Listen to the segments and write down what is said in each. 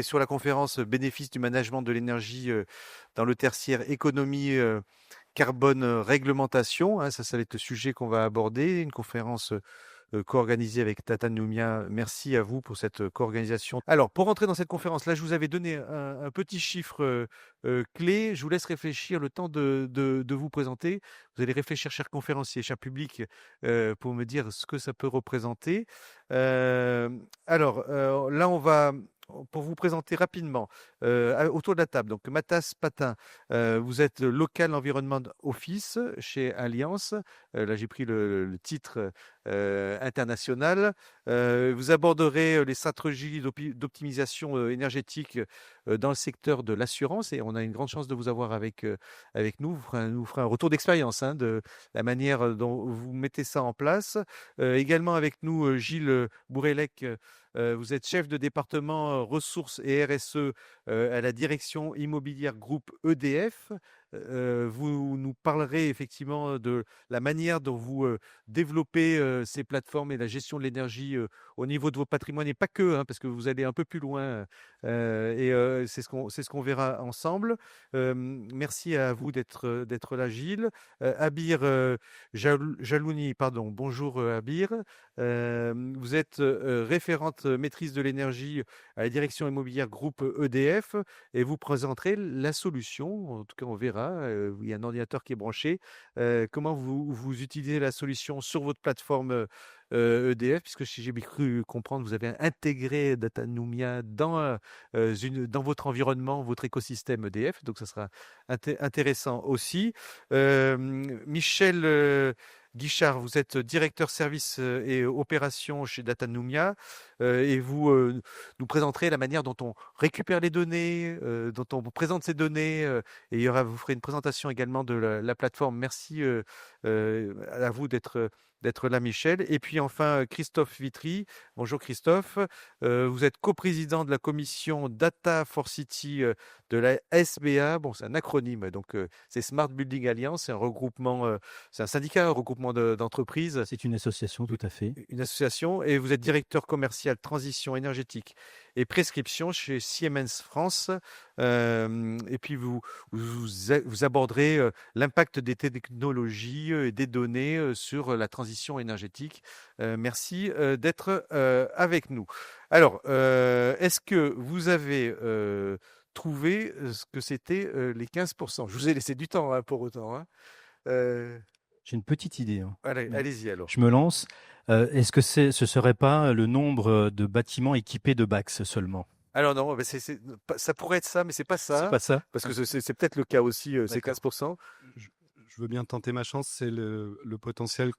sur la conférence Bénéfices du management de l'énergie dans le tertiaire, économie carbone, réglementation. Hein, ça va être le sujet qu'on va aborder. Une conférence co-organisée avec Tata Noumia. Merci à vous pour cette co-organisation. Alors, pour rentrer dans cette conférence, là, je vous avais donné un petit chiffre clé. Je vous laisse réfléchir le temps de vous présenter. Vous allez réfléchir, chers conférenciers, chers publics, pour me dire ce que ça peut représenter. Là, on va, pour vous présenter rapidement, autour de la table, donc Matas Patin, vous êtes Local Environment Office chez Allianz. Là, j'ai pris le titre international. Vous aborderez les stratégies d'optimisation énergétique dans le secteur de l'assurance et on a une grande chance de vous avoir avec nous. Vous ferez un retour d'expérience de la manière dont vous mettez ça en place. Également avec nous, Gilles Bourélec. Vous êtes chef de département ressources et RSE à la direction immobilière groupe EDF. Vous nous parlerez effectivement de la manière dont vous développez ces plateformes et la gestion de l'énergie au niveau de vos patrimoines et pas que, parce que vous allez un peu plus loin c'est ce qu'on verra ensemble. Merci à vous d'être là, Gilles. Abir Jalouni, pardon. Bonjour Abir. Vous êtes référente maîtrise de l'énergie à la direction immobilière groupe EDF et vous présenterez la solution. En tout cas, on verra. Il y a un ordinateur qui est branché. Comment vous utilisez la solution sur votre plateforme EDF, puisque si j'ai bien cru comprendre, vous avez intégré Data Noumia dans votre environnement, votre écosystème EDF. Donc, ça sera intéressant aussi. Michel Guichard, vous êtes directeur service et opérations chez Data Noumia et vous nous présenterez la manière dont on récupère les données, dont on vous présente ces données et vous ferez une présentation également de la plateforme. Merci à vous d'être là, Michel. Et puis enfin, Christophe Vitry. Bonjour Christophe. Vous êtes coprésident de la commission Data for City de la SBA. Bon, c'est un acronyme, donc c'est Smart Building Alliance, c'est un regroupement, c'est un syndicat, un regroupement d'entreprises. C'est une association, tout à fait. Une association, et vous êtes directeur commercial transition énergétique et prescription chez Siemens France. Et puis vous aborderez l'impact des technologies et des données sur la transition énergétique. Merci d'être avec nous. Alors, est-ce que vous avez trouvé ce que c'était les 15%? Je vous ai laissé du temps pour autant. J'ai une petite idée. Allez-y alors. Je me lance. Est-ce que ce serait pas le nombre de bâtiments équipés de BACS seulement? Alors non, ça pourrait être ça, mais c'est pas ça. C'est pas ça. Parce que c'est peut-être le cas aussi, c'est 15%. Je veux bien tenter ma chance. C'est le potentiel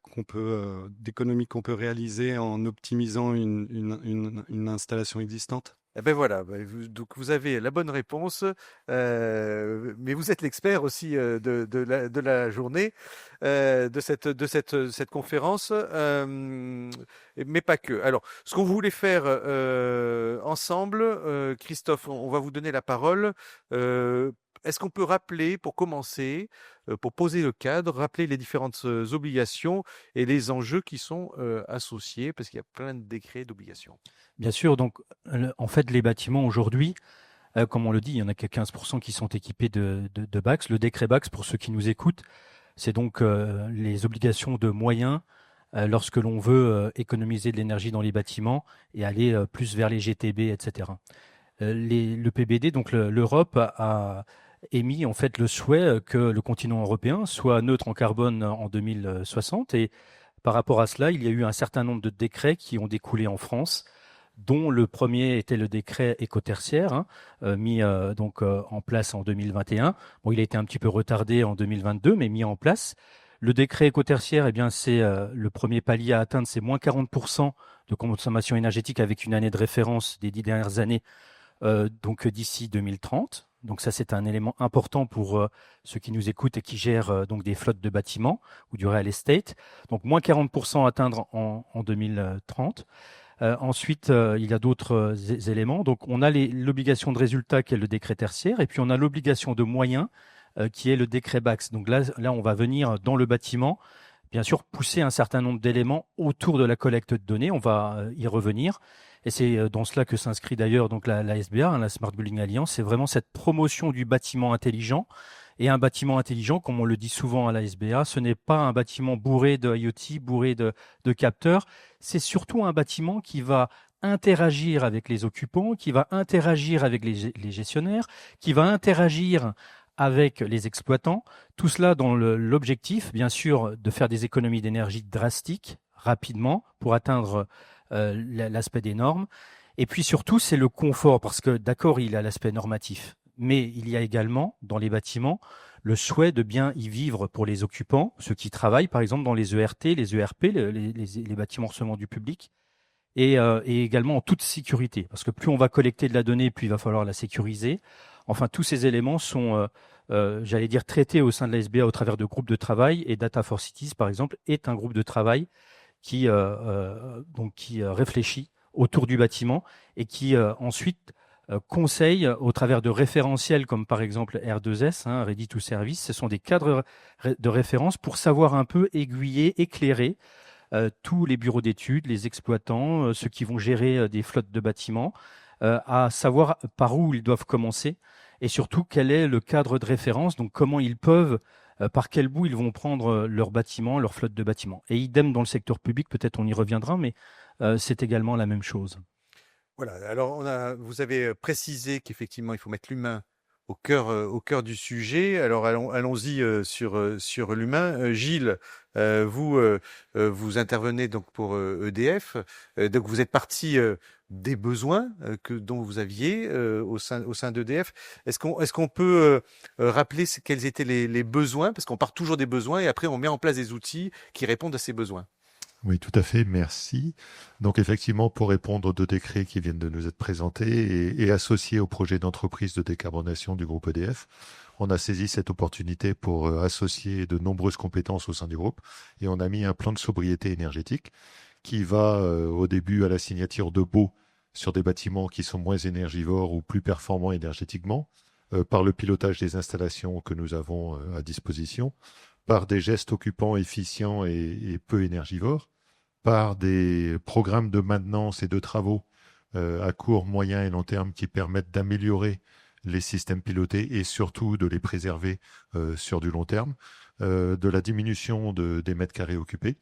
d'économie qu'on peut réaliser en optimisant une installation existante. Eh ben voilà, donc vous avez la bonne réponse, mais vous êtes l'expert aussi de la journée, de cette conférence, mais pas que. Alors, ce qu'on voulait faire ensemble, Christophe, on va vous donner la parole. Est-ce qu'on peut rappeler, pour commencer, pour poser le cadre, rappeler les différentes obligations et les enjeux qui sont associés, parce qu'il y a plein de décrets d'obligations. Bien sûr, donc en fait les bâtiments aujourd'hui, comme on le dit, il n'y en a que 15% qui sont équipés de BACS. Le décret BACS, pour ceux qui nous écoutent, c'est donc les obligations de moyens lorsque l'on veut économiser de l'énergie dans les bâtiments et aller plus vers les GTB, etc. Le PBD, donc l'Europe a émis en fait le souhait que le continent européen soit neutre en carbone en 2060 et par rapport à cela, il y a eu un certain nombre de décrets qui ont découlé en France, dont le premier était le décret écotertiaire, mis en place en 2021. Bon, il a été un petit peu retardé en 2022, mais mis en place. Le décret écotertiaire, c'est le premier palier à atteindre, c'est moins 40% de consommation énergétique avec une année de référence des 10 dernières années, donc d'ici 2030. Donc ça, c'est un élément important pour ceux qui nous écoutent et qui gèrent donc des flottes de bâtiments ou du real estate. Donc moins 40% à atteindre en 2030. Ensuite, il y a d'autres éléments. Donc on a l'obligation de résultat qui est le décret tertiaire et puis on a l'obligation de moyens qui est le décret BACS. Donc là, on va venir dans le bâtiment bien sûr pousser un certain nombre d'éléments autour de la collecte de données. On va y revenir. Et c'est dans cela que s'inscrit d'ailleurs donc la SBA, la Smart Building Alliance. C'est vraiment cette promotion du bâtiment intelligent. Et un bâtiment intelligent, comme on le dit souvent à la SBA, ce n'est pas un bâtiment bourré de IoT, bourré de capteurs. C'est surtout un bâtiment qui va interagir avec les occupants, qui va interagir avec les gestionnaires, qui va interagir avec les exploitants. Tout cela dans l'objectif, bien sûr, de faire des économies d'énergie drastiques, rapidement, pour atteindre l'aspect des normes. Et puis surtout, c'est le confort, parce que d'accord, il y a l'aspect normatif, mais il y a également, dans les bâtiments, le souhait de bien y vivre pour les occupants, ceux qui travaillent, par exemple, dans les ERT, les ERP, les bâtiments recevant du public, et également en toute sécurité, parce que plus on va collecter de la donnée, plus il va falloir la sécuriser. Enfin, tous ces éléments sont, j'allais dire, traités au sein de la SBA au travers de groupes de travail, et Data for Cities, par exemple, est un groupe de travail qui réfléchit autour du bâtiment et qui ensuite conseille au travers de référentiels comme par exemple R2S, Ready to Service. Ce sont des cadres de référence pour savoir un peu aiguiller, éclairer tous les bureaux d'études, les exploitants, ceux qui vont gérer des flottes de bâtiments, à savoir par où ils doivent commencer et surtout quel est le cadre de référence, donc comment ils peuvent, par quel bout ils vont prendre leur bâtiment, leur flotte de bâtiments. Et idem dans le secteur public, peut-être on y reviendra, mais c'est également la même chose. Voilà, alors vous avez précisé qu'effectivement, il faut mettre l'humain au cœur du sujet. Alors allons-y sur l'humain. Gilles, vous intervenez donc pour EDF. Donc vous êtes parti des besoins dont vous aviez au sein d'EDF. Est-ce qu'on peut rappeler quels étaient les besoins? Parce qu'on part toujours des besoins et après on met en place des outils qui répondent à ces besoins. Oui, tout à fait, merci. Donc effectivement, pour répondre aux 2 décrets qui viennent de nous être présentés et associés au projet d'entreprise de décarbonation du groupe EDF, on a saisi cette opportunité pour associer de nombreuses compétences au sein du groupe et on a mis un plan de sobriété énergétique qui va au début à la signature de baux sur des bâtiments qui sont moins énergivores ou plus performants énergétiquement, par le pilotage des installations que nous avons à disposition, par des gestes occupants efficients et peu énergivores, par des programmes de maintenance et de travaux à court, moyen et long terme qui permettent d'améliorer les systèmes pilotés et surtout de les préserver sur du long terme, de la diminution des mètres carrés occupés.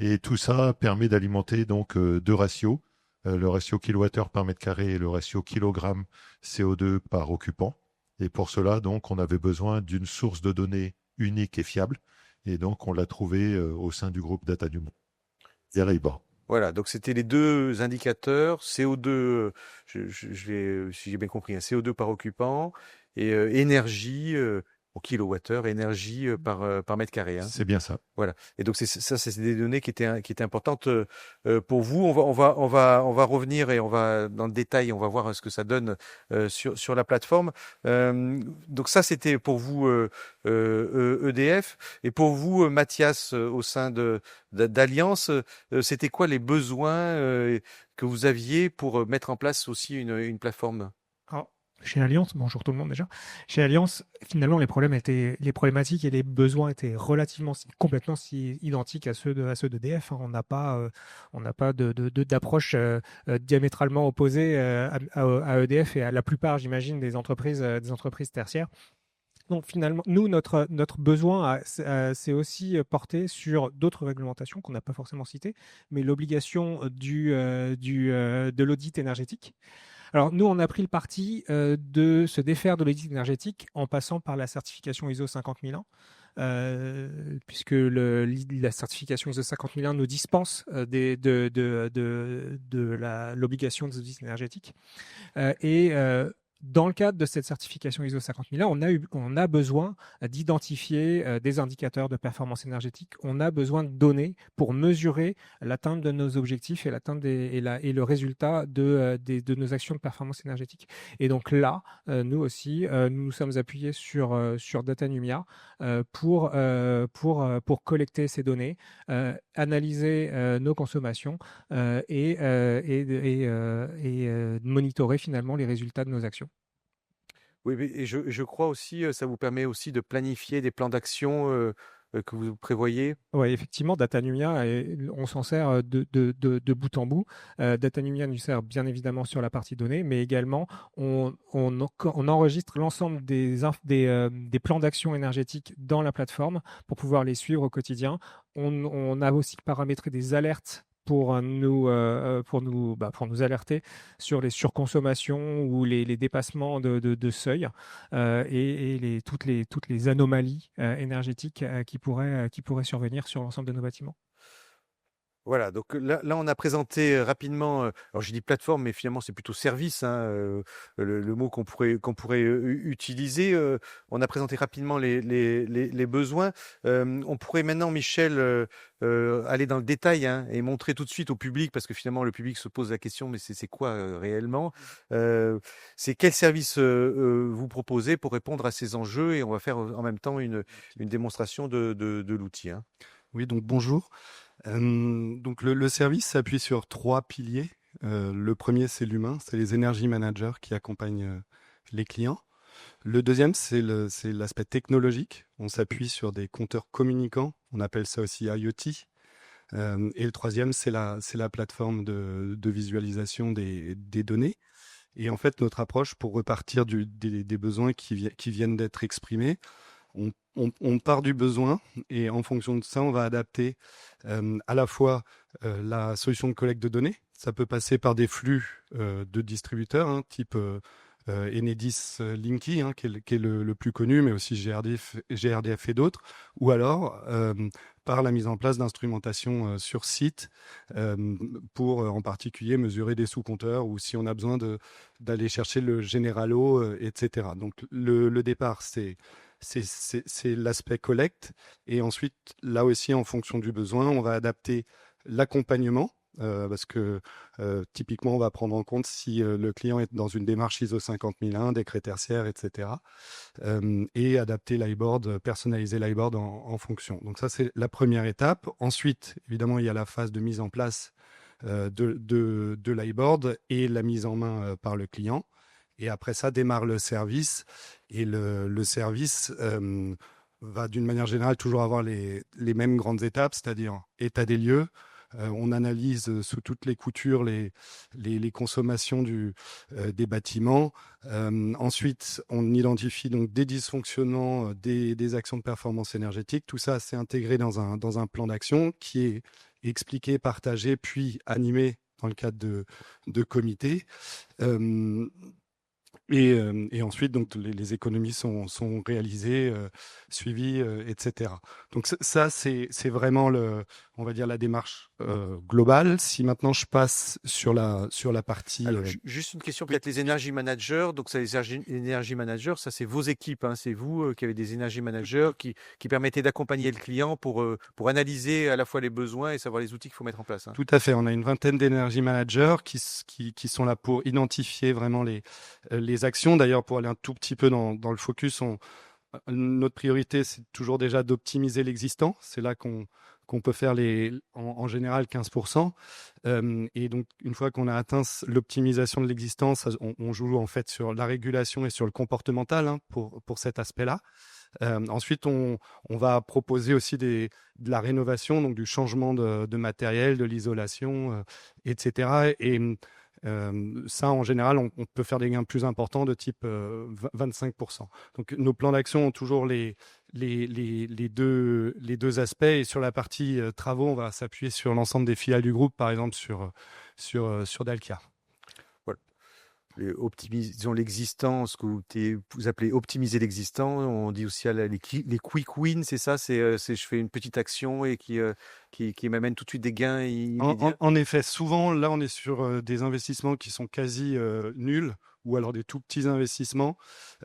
Et tout ça permet d'alimenter donc 2 ratios, le ratio kilowattheure par mètre carré et le ratio kilogramme CO2 par occupant. Et pour cela, donc, on avait besoin d'une source de données unique et fiable. Et donc, on l'a trouvé au sein du groupe Data du Monde. Voilà, donc c'était les 2 indicateurs, CO2, si j'ai bien compris, CO2 par occupant et énergie au kilowattheure, énergie par mètre carré. C'est bien ça. Voilà. Et donc c'est des données qui étaient importantes pour vous. On va revenir et on va dans le détail, on va voir ce que ça donne sur la plateforme. Donc ça c'était pour vous EDF et pour vous Mathias au sein d'Alliance, c'était quoi les besoins que vous aviez pour mettre en place aussi une plateforme? Alors, chez Alliance, bonjour tout le monde déjà. Chez Alliance, finalement, les problématiques et les besoins étaient complètement identiques à ceux d'EDF. On n'a pas d'approche diamétralement opposée à EDF et à la plupart, j'imagine, des entreprises tertiaires. Donc finalement, nous, notre besoin s'est aussi porté sur d'autres réglementations qu'on n'a pas forcément citées, mais l'obligation de l'audit énergétique. Alors nous, on a pris le parti de se défaire de l'audit énergétique en passant par la certification ISO 50001, puisque la certification ISO 50001 nous dispense de l'obligation des audits énergétiques. Dans le cadre de cette certification ISO 50001, on a besoin d'identifier des indicateurs de performance énergétique. On a besoin de données pour mesurer l'atteinte de nos objectifs et le résultat de nos actions de performance énergétique. Et donc là, nous aussi, nous sommes appuyés sur Datanumia pour collecter ces données, analyser nos consommations et monitorer finalement les résultats de nos actions. Oui, et je crois aussi, ça vous permet aussi de planifier des plans d'action que vous prévoyez? Oui, effectivement, Datanumia, on s'en sert de bout en bout. Datanumia nous sert bien évidemment sur la partie données, mais également on enregistre l'ensemble des plans d'action énergétique dans la plateforme pour pouvoir les suivre au quotidien. On a aussi paramétré des alertes pour nous alerter sur les surconsommations ou les dépassements de seuil et toutes les anomalies énergétiques qui pourraient survenir sur l'ensemble de nos bâtiments. Voilà, donc là, on a présenté rapidement, alors j'ai dit plateforme, mais finalement c'est plutôt service, hein, le mot qu'on pourrait utiliser. On a présenté rapidement les besoins. On pourrait maintenant, Michel, aller dans le détail, hein, et montrer tout de suite au public, parce que finalement le public se pose la question, mais c'est quoi réellement? C'est quel service vous proposez pour répondre à ces enjeux, et on va faire en même temps une démonstration de l'outil, hein. Oui, donc bonjour. Donc le service s'appuie sur 3 piliers. Le premier, c'est l'humain, c'est les energy managers qui accompagnent les clients. Le deuxième, c'est l'aspect technologique. On s'appuie sur des compteurs communicants, on appelle ça aussi IoT. Et le troisième, c'est la plateforme de visualisation des données. Et en fait, notre approche, pour repartir des besoins qui viennent d'être exprimés, on part du besoin et en fonction de ça, on va adapter à la fois la solution de collecte de données. Ça peut passer par des flux de distributeurs, hein, type Enedis Linky, hein, qui est le plus connu, mais aussi GRDF et d'autres, ou alors par la mise en place d'instrumentation sur site pour en particulier mesurer des sous-compteurs ou si on a besoin d'aller chercher le Generalo, etc. Donc le départ, c'est l'aspect collecte. Et ensuite, là aussi, en fonction du besoin, on va adapter l'accompagnement. Parce que typiquement, on va prendre en compte si le client est dans une démarche ISO 50001, décret tertiaire, etc. Et adapter l'iBoard, personnaliser l'iBoard en fonction. Donc ça, c'est la première étape. Ensuite, évidemment, il y a la phase de mise en place de l'iBoard et la mise en main par le client. Et après ça, démarre le service. Et le service va d'une manière générale toujours avoir les mêmes grandes étapes, c'est-à-dire état des lieux. On analyse sous toutes les coutures les consommations des bâtiments. Ensuite, on identifie donc des dysfonctionnements, des actions de performance énergétique. Tout ça, c'est intégré dans un plan d'action qui est expliqué, partagé, puis animé dans le cadre de comités. Et ensuite, donc, les économies sont réalisées, suivies, etc. Donc ça, c'est vraiment on va dire la démarche globale. Si maintenant je passe sur la partie. Alors, juste une question, peut-être les energy managers. Donc ça, les energy managers, ça c'est vos équipes, hein, c'est vous qui avez des energy managers qui permettaient d'accompagner le client pour analyser à la fois les besoins et savoir les outils qu'il faut mettre en place, hein. Tout à fait. On a une vingtaine d'energy managers qui sont là pour identifier vraiment les actions. D'ailleurs, pour aller un tout petit peu dans le focus, notre priorité, c'est toujours déjà d'optimiser l'existant. C'est là qu'on peut faire en général 15%. Et donc, une fois qu'on a atteint l'optimisation de l'existant, on joue en fait sur la régulation et sur le comportemental, hein, pour cet aspect-là. Ensuite, on va proposer aussi de la rénovation, donc du changement de matériel, de l'isolation, etc. Et ça, en général, on peut faire des gains plus importants de type 25%. Donc, nos plans d'action ont toujours les deux aspects. Et sur la partie travaux, on va s'appuyer sur l'ensemble des filiales du groupe, par exemple sur Dalkia. Voilà. Optimisons l'existant, ce que vous appelez optimiser l'existant. On dit aussi les quick wins, c'est ça, c'est je fais une petite action et qui m'amène tout de suite des gains immédiats. En effet, souvent, là, on est sur des investissements qui sont quasi nuls, ou alors des tout petits investissements.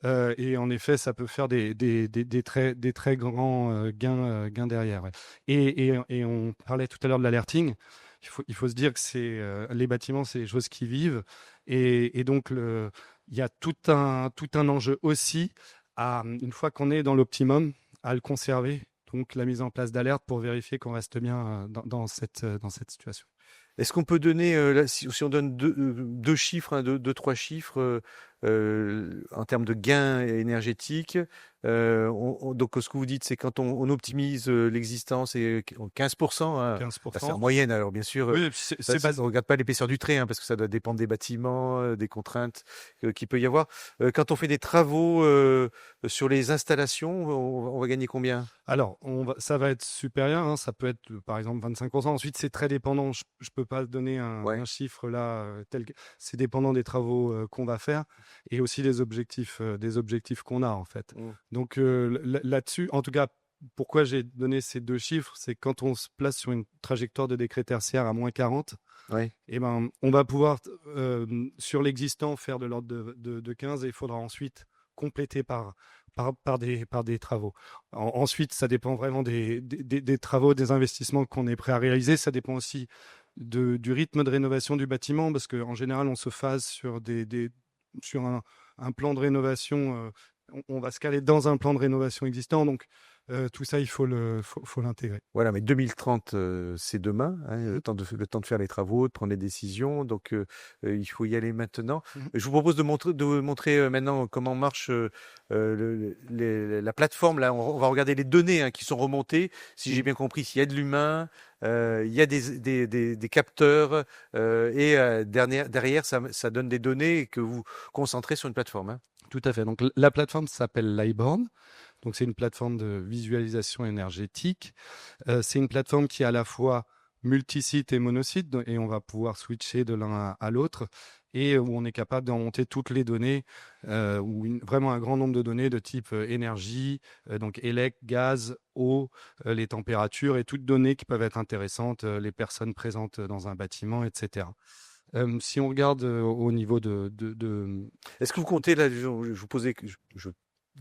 Et en effet, ça peut faire des très grands gains derrière. Ouais. Et on parlait tout à l'heure de l'alerting. Il faut se dire que les bâtiments, c'est des choses qui vivent. Et donc, il y a tout un enjeu aussi, une fois qu'on est dans l'optimum, à le conserver. Donc, la mise en place d'alerte pour vérifier qu'on reste bien dans cette situation. Est-ce qu'on peut donner, si on donne deux chiffres, hein, deux, trois chiffres, en termes de gains énergétiques. Donc, ce que vous dites, c'est quand on optimise l'existence, c'est 15%. Hein. Là, c'est en 15%. moyenne, alors bien sûr. Oui, On ne regarde pas l'épaisseur du trait, hein, parce que ça doit dépendre des bâtiments, des contraintes qu'il peut y avoir. Quand on fait des travaux sur les installations, on va gagner combien? Alors, ça va être supérieur, hein, ça peut être par exemple 25%. Ensuite, c'est très dépendant. Je ne peux pas donner un chiffre là tel que c'est dépendant des travaux qu'on va faire et aussi des objectifs qu'on a en fait. Donc là-dessus, en tout cas, pourquoi j'ai donné ces deux chiffres, c'est quand on se place sur une trajectoire de décret tertiaire à moins 40, et ben, on va pouvoir sur l'existant faire de l'ordre de 15 et il faudra ensuite compléter par des travaux. Ensuite, ça dépend vraiment des travaux, des investissements qu'on est prêt à réaliser. Ça dépend aussi du rythme de rénovation du bâtiment, parce qu'en général, on se phase sur, sur un plan de rénovation. On va se caler dans un plan de rénovation existant. Donc, tout ça, il faut l'intégrer. Voilà, mais 2030, c'est demain, hein, le temps de faire les travaux, de prendre les décisions. Donc, il faut y aller maintenant. Je vous propose de montrer maintenant comment marche la plateforme. Là, on va regarder les données, hein, qui sont remontées. Si j'ai bien compris, s'il y a de l'humain, il y a des capteurs, et derrière, ça donne des données que vous concentrez sur une plateforme. Hein. Tout à fait. Donc, la plateforme s'appelle Liborn. Donc, c'est une plateforme de visualisation énergétique. C'est une plateforme qui est à la fois multisite et monosite, et on va pouvoir switcher de l'un à l'autre, et où on est capable d'en monter toutes les données, ou vraiment un grand nombre de données de type énergie, donc élect, gaz, eau, les températures, et toutes données qui peuvent être intéressantes, les personnes présentes dans un bâtiment, etc. Si on regarde au niveau Est-ce que vous comptez, là, je vous posais, je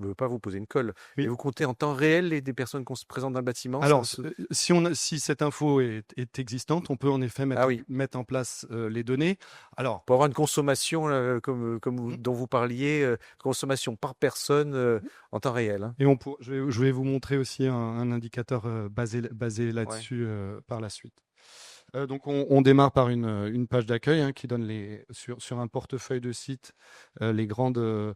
ne veux pas vous poser une colle, mais vous comptez en temps réel des personnes qui se présentent dans le bâtiment? Alors, si cette info est existante, on peut en effet mettre en place les données. Alors, pour avoir une consommation, dont vous parliez, consommation par personne en temps réel. Hein. Et je vais vous montrer aussi un indicateur basé là-dessus par la suite. Donc on démarre par une page d'accueil, hein, qui donne sur un portefeuille de sites les grandes,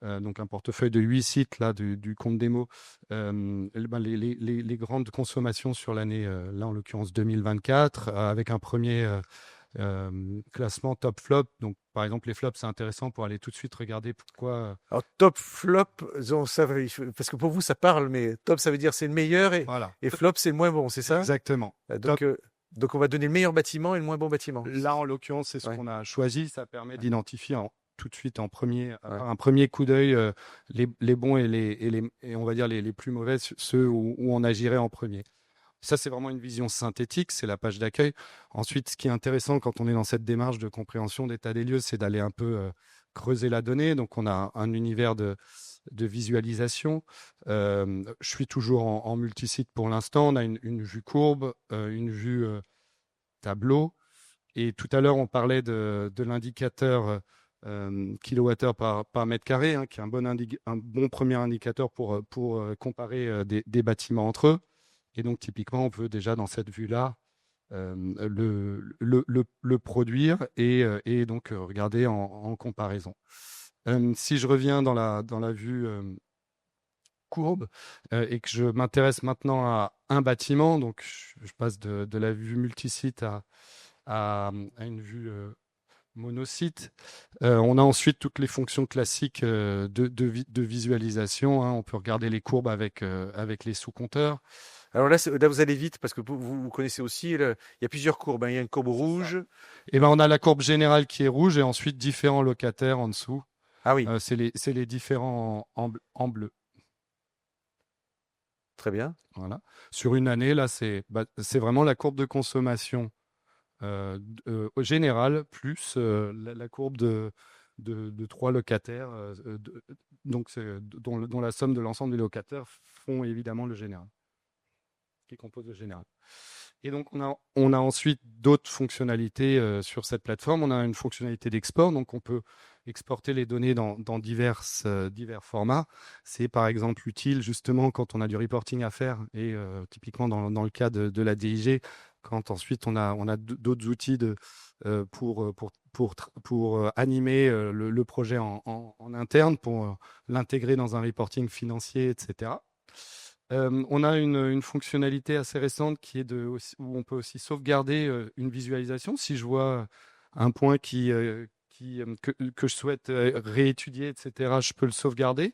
donc un portefeuille de 8 sites là du compte démo, les grandes consommations sur l'année, là en l'occurrence 2024, avec un premier classement top flop. Donc par exemple les flops, c'est intéressant pour aller tout de suite regarder pourquoi. Alors top flop, parce que pour vous ça parle, mais top ça veut dire c'est le meilleur, et flop c'est le moins bon, c'est ça? Exactement. Donc, on va donner le meilleur bâtiment et le moins bon bâtiment. Là, en l'occurrence, c'est ce qu'on a choisi. Ça permet d'identifier tout de suite un premier coup d'œil les bons et on va dire les plus mauvais, ceux où on agirait en premier. Ça, c'est vraiment une vision synthétique, c'est la page d'accueil. Ensuite, ce qui est intéressant quand on est dans cette démarche de compréhension d'état des lieux, c'est d'aller un peu creuser la donnée. Donc, on a un univers de visualisation. Je suis toujours en multisite pour l'instant. On a une vue courbe, une vue tableau. Et tout à l'heure, on parlait de l'indicateur kilowattheure par mètre carré, hein, qui est un bon premier indicateur pour comparer des bâtiments entre eux. Et donc, typiquement, on peut déjà, dans cette vue-là, le produire et donc regarder en comparaison. Si je reviens dans la vue courbe et que je m'intéresse maintenant à un bâtiment, donc je passe de la vue multisite à une vue monosite. On a ensuite toutes les fonctions classiques de visualisation. Hein. On peut regarder les courbes avec les sous-compteurs. Alors là, vous allez vite parce que vous connaissez aussi, il y a plusieurs courbes. Hein. Il y a une courbe rouge. Et ben, on a la courbe générale qui est rouge et ensuite différents locataires en dessous. Ah oui. C'est les différents en bleu. Très bien. Voilà. Sur une année, là, c'est vraiment la courbe de consommation générale plus la courbe de 3 locataires, donc dont la somme de l'ensemble des locataires font évidemment le général, qui compose le général. Et donc, on a ensuite d'autres fonctionnalités sur cette plateforme. On a une fonctionnalité d'export, donc on peut exporter les données dans divers formats. C'est par exemple utile justement quand on a du reporting à faire et typiquement dans le cas de la DIG, quand ensuite on a d'autres outils pour pour animer le projet en interne, pour l'intégrer dans un reporting financier, etc. On a une fonctionnalité assez récente qui est où on peut aussi sauvegarder une visualisation. Si je vois un point que je souhaite réétudier, etc., je peux le sauvegarder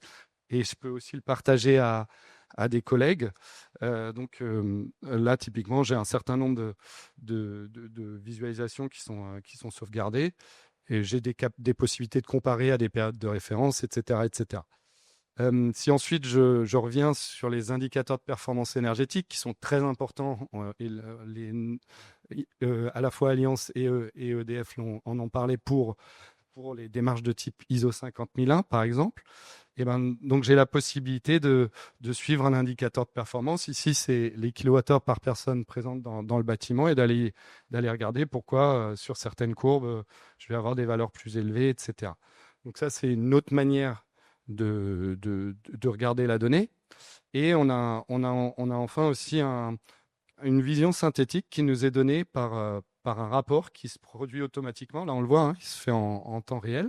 et je peux aussi le partager à des collègues. Donc là, typiquement, j'ai un certain nombre de visualisations qui sont sauvegardées et j'ai des possibilités de comparer à des périodes de référence, etc., etc. Si ensuite je reviens sur les indicateurs de performance énergétique qui sont très importants, à la fois Allianz et EDF en ont parlé pour les démarches de type ISO 50001 par exemple. Et donc j'ai la possibilité de suivre un indicateur de performance. Ici, c'est les kilowattheures par personne présentes dans le bâtiment et d'aller regarder pourquoi sur certaines courbes, je vais avoir des valeurs plus élevées, etc. Donc ça, c'est une autre manière de regarder la donnée. Et on a enfin aussi une vision synthétique qui nous est donnée par un rapport qui se produit automatiquement. Là, on le voit, hein, il se fait en temps réel.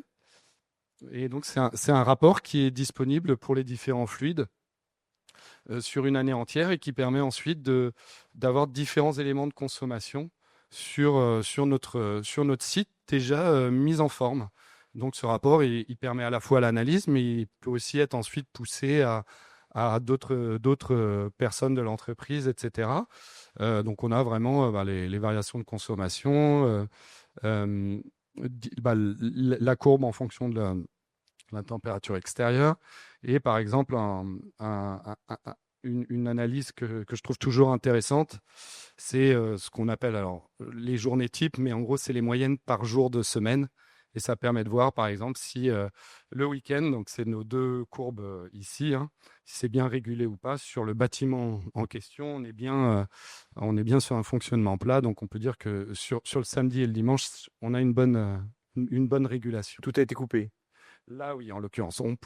Et donc, c'est un rapport qui est disponible pour les différents fluides sur une année entière et qui permet ensuite d'avoir différents éléments de consommation sur notre site déjà mis en forme. Donc, ce rapport, il permet à la fois l'analyse, mais il peut aussi être ensuite poussé à d'autres personnes de l'entreprise, etc. Donc, on a vraiment les variations de consommation, la courbe en fonction de la température extérieure et par exemple une analyse que je trouve toujours intéressante, c'est ce qu'on appelle alors les journées types, mais en gros c'est les moyennes par jour de semaine et ça permet de voir par exemple si le week-end, donc c'est nos deux courbes ici, hein, si c'est bien régulé ou pas sur le bâtiment en question, on est bien sur un fonctionnement plat, donc on peut dire que sur le samedi et le dimanche on a une bonne régulation. Tout a été coupé. Là, oui, en l'occurrence. On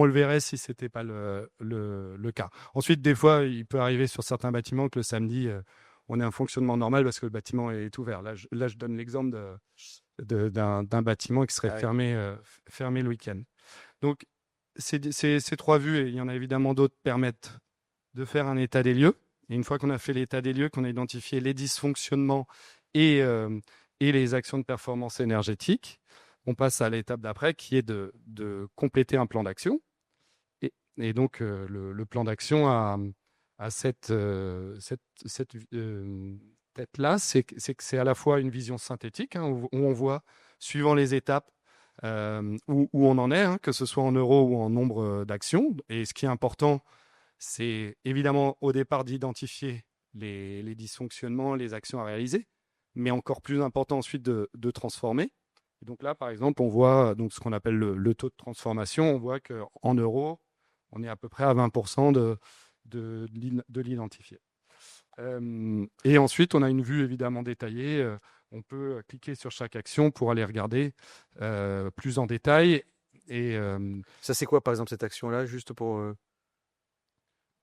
le verrait si ce n'était pas le cas. Ensuite, des fois, il peut arriver sur certains bâtiments que le samedi, on ait un fonctionnement normal parce que le bâtiment est ouvert. Là, je donne l'exemple d'un bâtiment qui serait fermé le week-end. Donc, ces trois vues, et il y en a évidemment d'autres, permettent de faire un état des lieux. Et une fois qu'on a fait l'état des lieux, qu'on a identifié les dysfonctionnements et les actions de performance énergétique, on passe à l'étape d'après qui est de compléter un plan d'action. Et donc, le plan d'action a cette tête-là, c'est que c'est à la fois une vision synthétique, hein, où on voit, suivant les étapes, où on en est, hein, que ce soit en euros ou en nombre d'actions. Et ce qui est important, c'est évidemment au départ d'identifier les dysfonctionnements, les actions à réaliser, mais encore plus important ensuite de transformer. Et donc là, par exemple, on voit donc ce qu'on appelle le taux de transformation. On voit qu'en euros, on est à peu près à 20% de l'identifier. Et ensuite, on a une vue évidemment détaillée. On peut cliquer sur chaque action pour aller regarder plus en détail. Et ça, c'est quoi, par exemple, cette action-là, juste pour...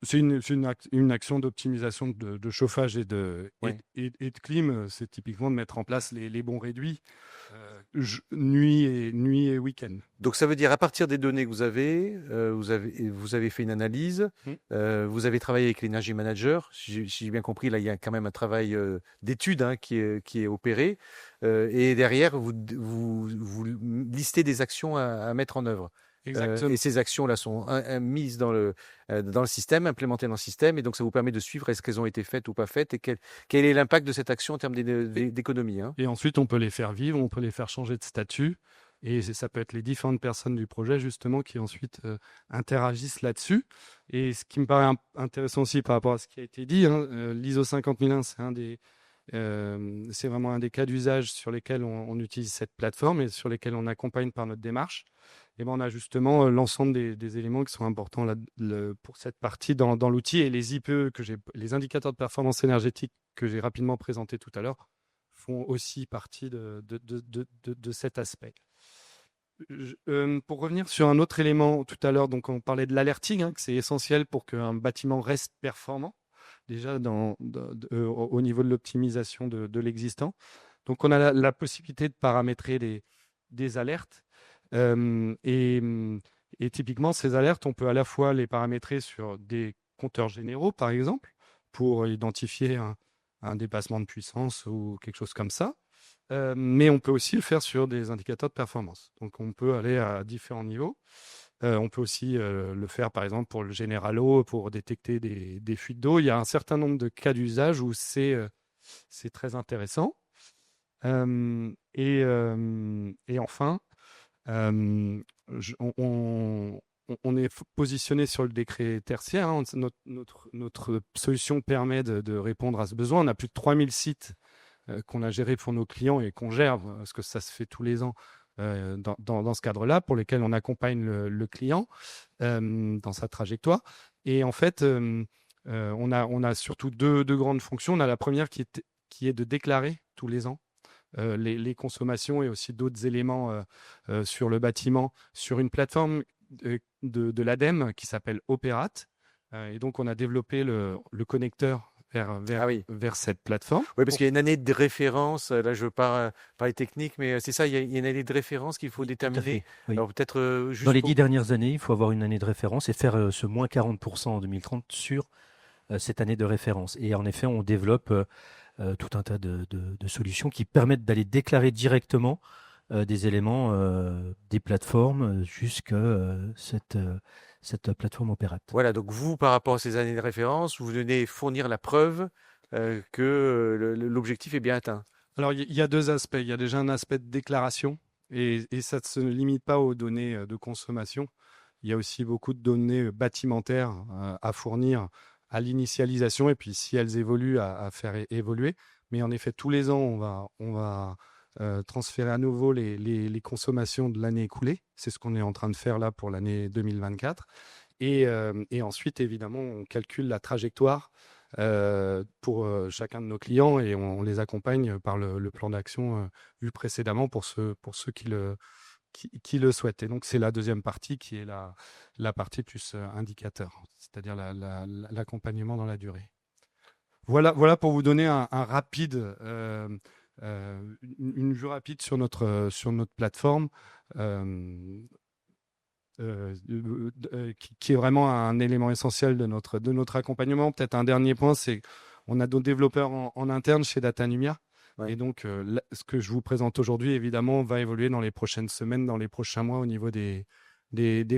C'est une action d'optimisation de chauffage et de clim. C'est typiquement de mettre en place les bons réduits nuit et week-end. Donc ça veut dire à partir des données que vous avez fait une analyse, vous avez travaillé avec l'Energy Manager. Si j'ai bien compris, là il y a quand même un travail d'étude, hein, qui est opéré. Et derrière, vous listez des actions à mettre en œuvre. Et ces actions-là sont mises dans le système, implémentées dans le système, et donc ça vous permet de suivre est-ce qu'elles ont été faites ou pas faites, et quel est l'impact de cette action en termes d'économie. Hein. Et ensuite, on peut les faire vivre, on peut les faire changer de statut, et ça peut être les différentes personnes du projet justement qui ensuite interagissent là-dessus. Et ce qui me paraît intéressant aussi par rapport à ce qui a été dit, hein, l'ISO 50001, c'est vraiment un des cas d'usage sur lesquels on utilise cette plateforme et sur lesquels on accompagne par notre démarche. Et on a justement l'ensemble des éléments qui sont importants pour cette partie dans l'outil, et les IPE les indicateurs de performance énergétique que j'ai rapidement présentés tout à l'heure font aussi partie de cet aspect. Pour revenir sur un autre élément tout à l'heure, donc on parlait de l'alerting, hein, que c'est essentiel pour qu'un bâtiment reste performant déjà au niveau de l'optimisation de l'existant. Donc, on a la possibilité de paramétrer des alertes. Et typiquement, ces alertes, on peut à la fois les paramétrer sur des compteurs généraux, par exemple, pour identifier un dépassement de puissance ou quelque chose comme ça. Mais on peut aussi le faire sur des indicateurs de performance. Donc, on peut aller à différents niveaux. On peut aussi le faire, par exemple, pour le Generalo, pour détecter des fuites d'eau. Il y a un certain nombre de cas d'usage où c'est très intéressant. Et enfin, on est positionné sur le décret tertiaire. Hein. Notre solution permet de répondre à ce besoin. On a plus de 3000 sites qu'on a gérés pour nos clients et qu'on gère, parce que ça se fait tous les ans dans ce cadre-là, pour lesquels on accompagne le client dans sa trajectoire. Et en fait, on a surtout deux grandes fonctions. On a la première qui est de déclarer tous les ans les consommations et aussi d'autres éléments sur le bâtiment, sur une plateforme de l'ADEME qui s'appelle Opérate. Et donc, on a développé le connecteur vers cette plateforme. Oui, parce qu'il y a une année de référence. Là, je veux pas parler technique, mais c'est ça, il y a une année de référence qu'il faut déterminer. Oui. Alors, peut-être juste dans les 10 dernières années, il faut avoir une année de référence et faire ce moins 40% en 2030 sur cette année de référence. Et en effet, on développe tout un tas de solutions qui permettent d'aller déclarer directement des éléments des plateformes jusqu'à cette plateforme Opérate. Voilà, donc vous, par rapport à ces années de référence, vous venez fournir la preuve que l'objectif est bien atteint. Alors, il y a deux aspects. Il y a déjà un aspect de déclaration et ça ne se limite pas aux données de consommation. Il y a aussi beaucoup de données bâtimentaires à fournir à l'initialisation et puis si elles évoluent, à faire évoluer. Mais en effet, tous les ans, on va transférer à nouveau les consommations de l'année écoulée. C'est ce qu'on est en train de faire là pour l'année 2024. Et ensuite, évidemment, on calcule la trajectoire pour chacun de nos clients et on les accompagne par le plan d'action vu précédemment pour ceux qui le souhaitent. Et donc, c'est la deuxième partie qui est la partie plus indicateur, c'est-à-dire l'accompagnement dans la durée. Voilà pour vous donner un rapide... une vue rapide sur notre plateforme qui est vraiment un élément essentiel de notre accompagnement. Peut-être un dernier point, c'est qu'on a nos développeurs en interne chez Datanumia. Ouais. Et donc, ce que je vous présente aujourd'hui, évidemment, va évoluer dans les prochaines semaines, dans les prochains mois au niveau des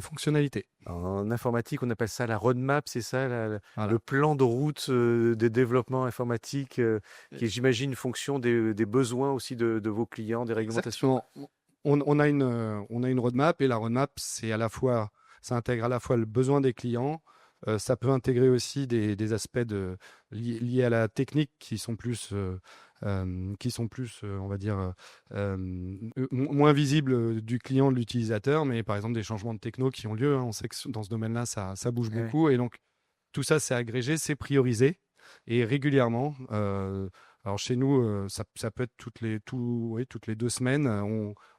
fonctionnalités. En informatique, on appelle ça la roadmap, c'est ça, voilà. Le plan de route de développement informatique qui est, j'imagine, une fonction des besoins aussi de vos clients, des réglementations. Exactement. On a une roadmap et la roadmap, ça intègre à la fois le besoin des clients, ça peut intégrer aussi des aspects liés à la technique qui sont plus on va dire, moins visibles du client, de l'utilisateur, mais par exemple des changements de techno qui ont lieu. Hein. On sait que dans ce domaine-là, ça bouge beaucoup. Et donc, tout ça, c'est agrégé, c'est priorisé. Et régulièrement, alors chez nous, ça peut être toutes les 2 semaines,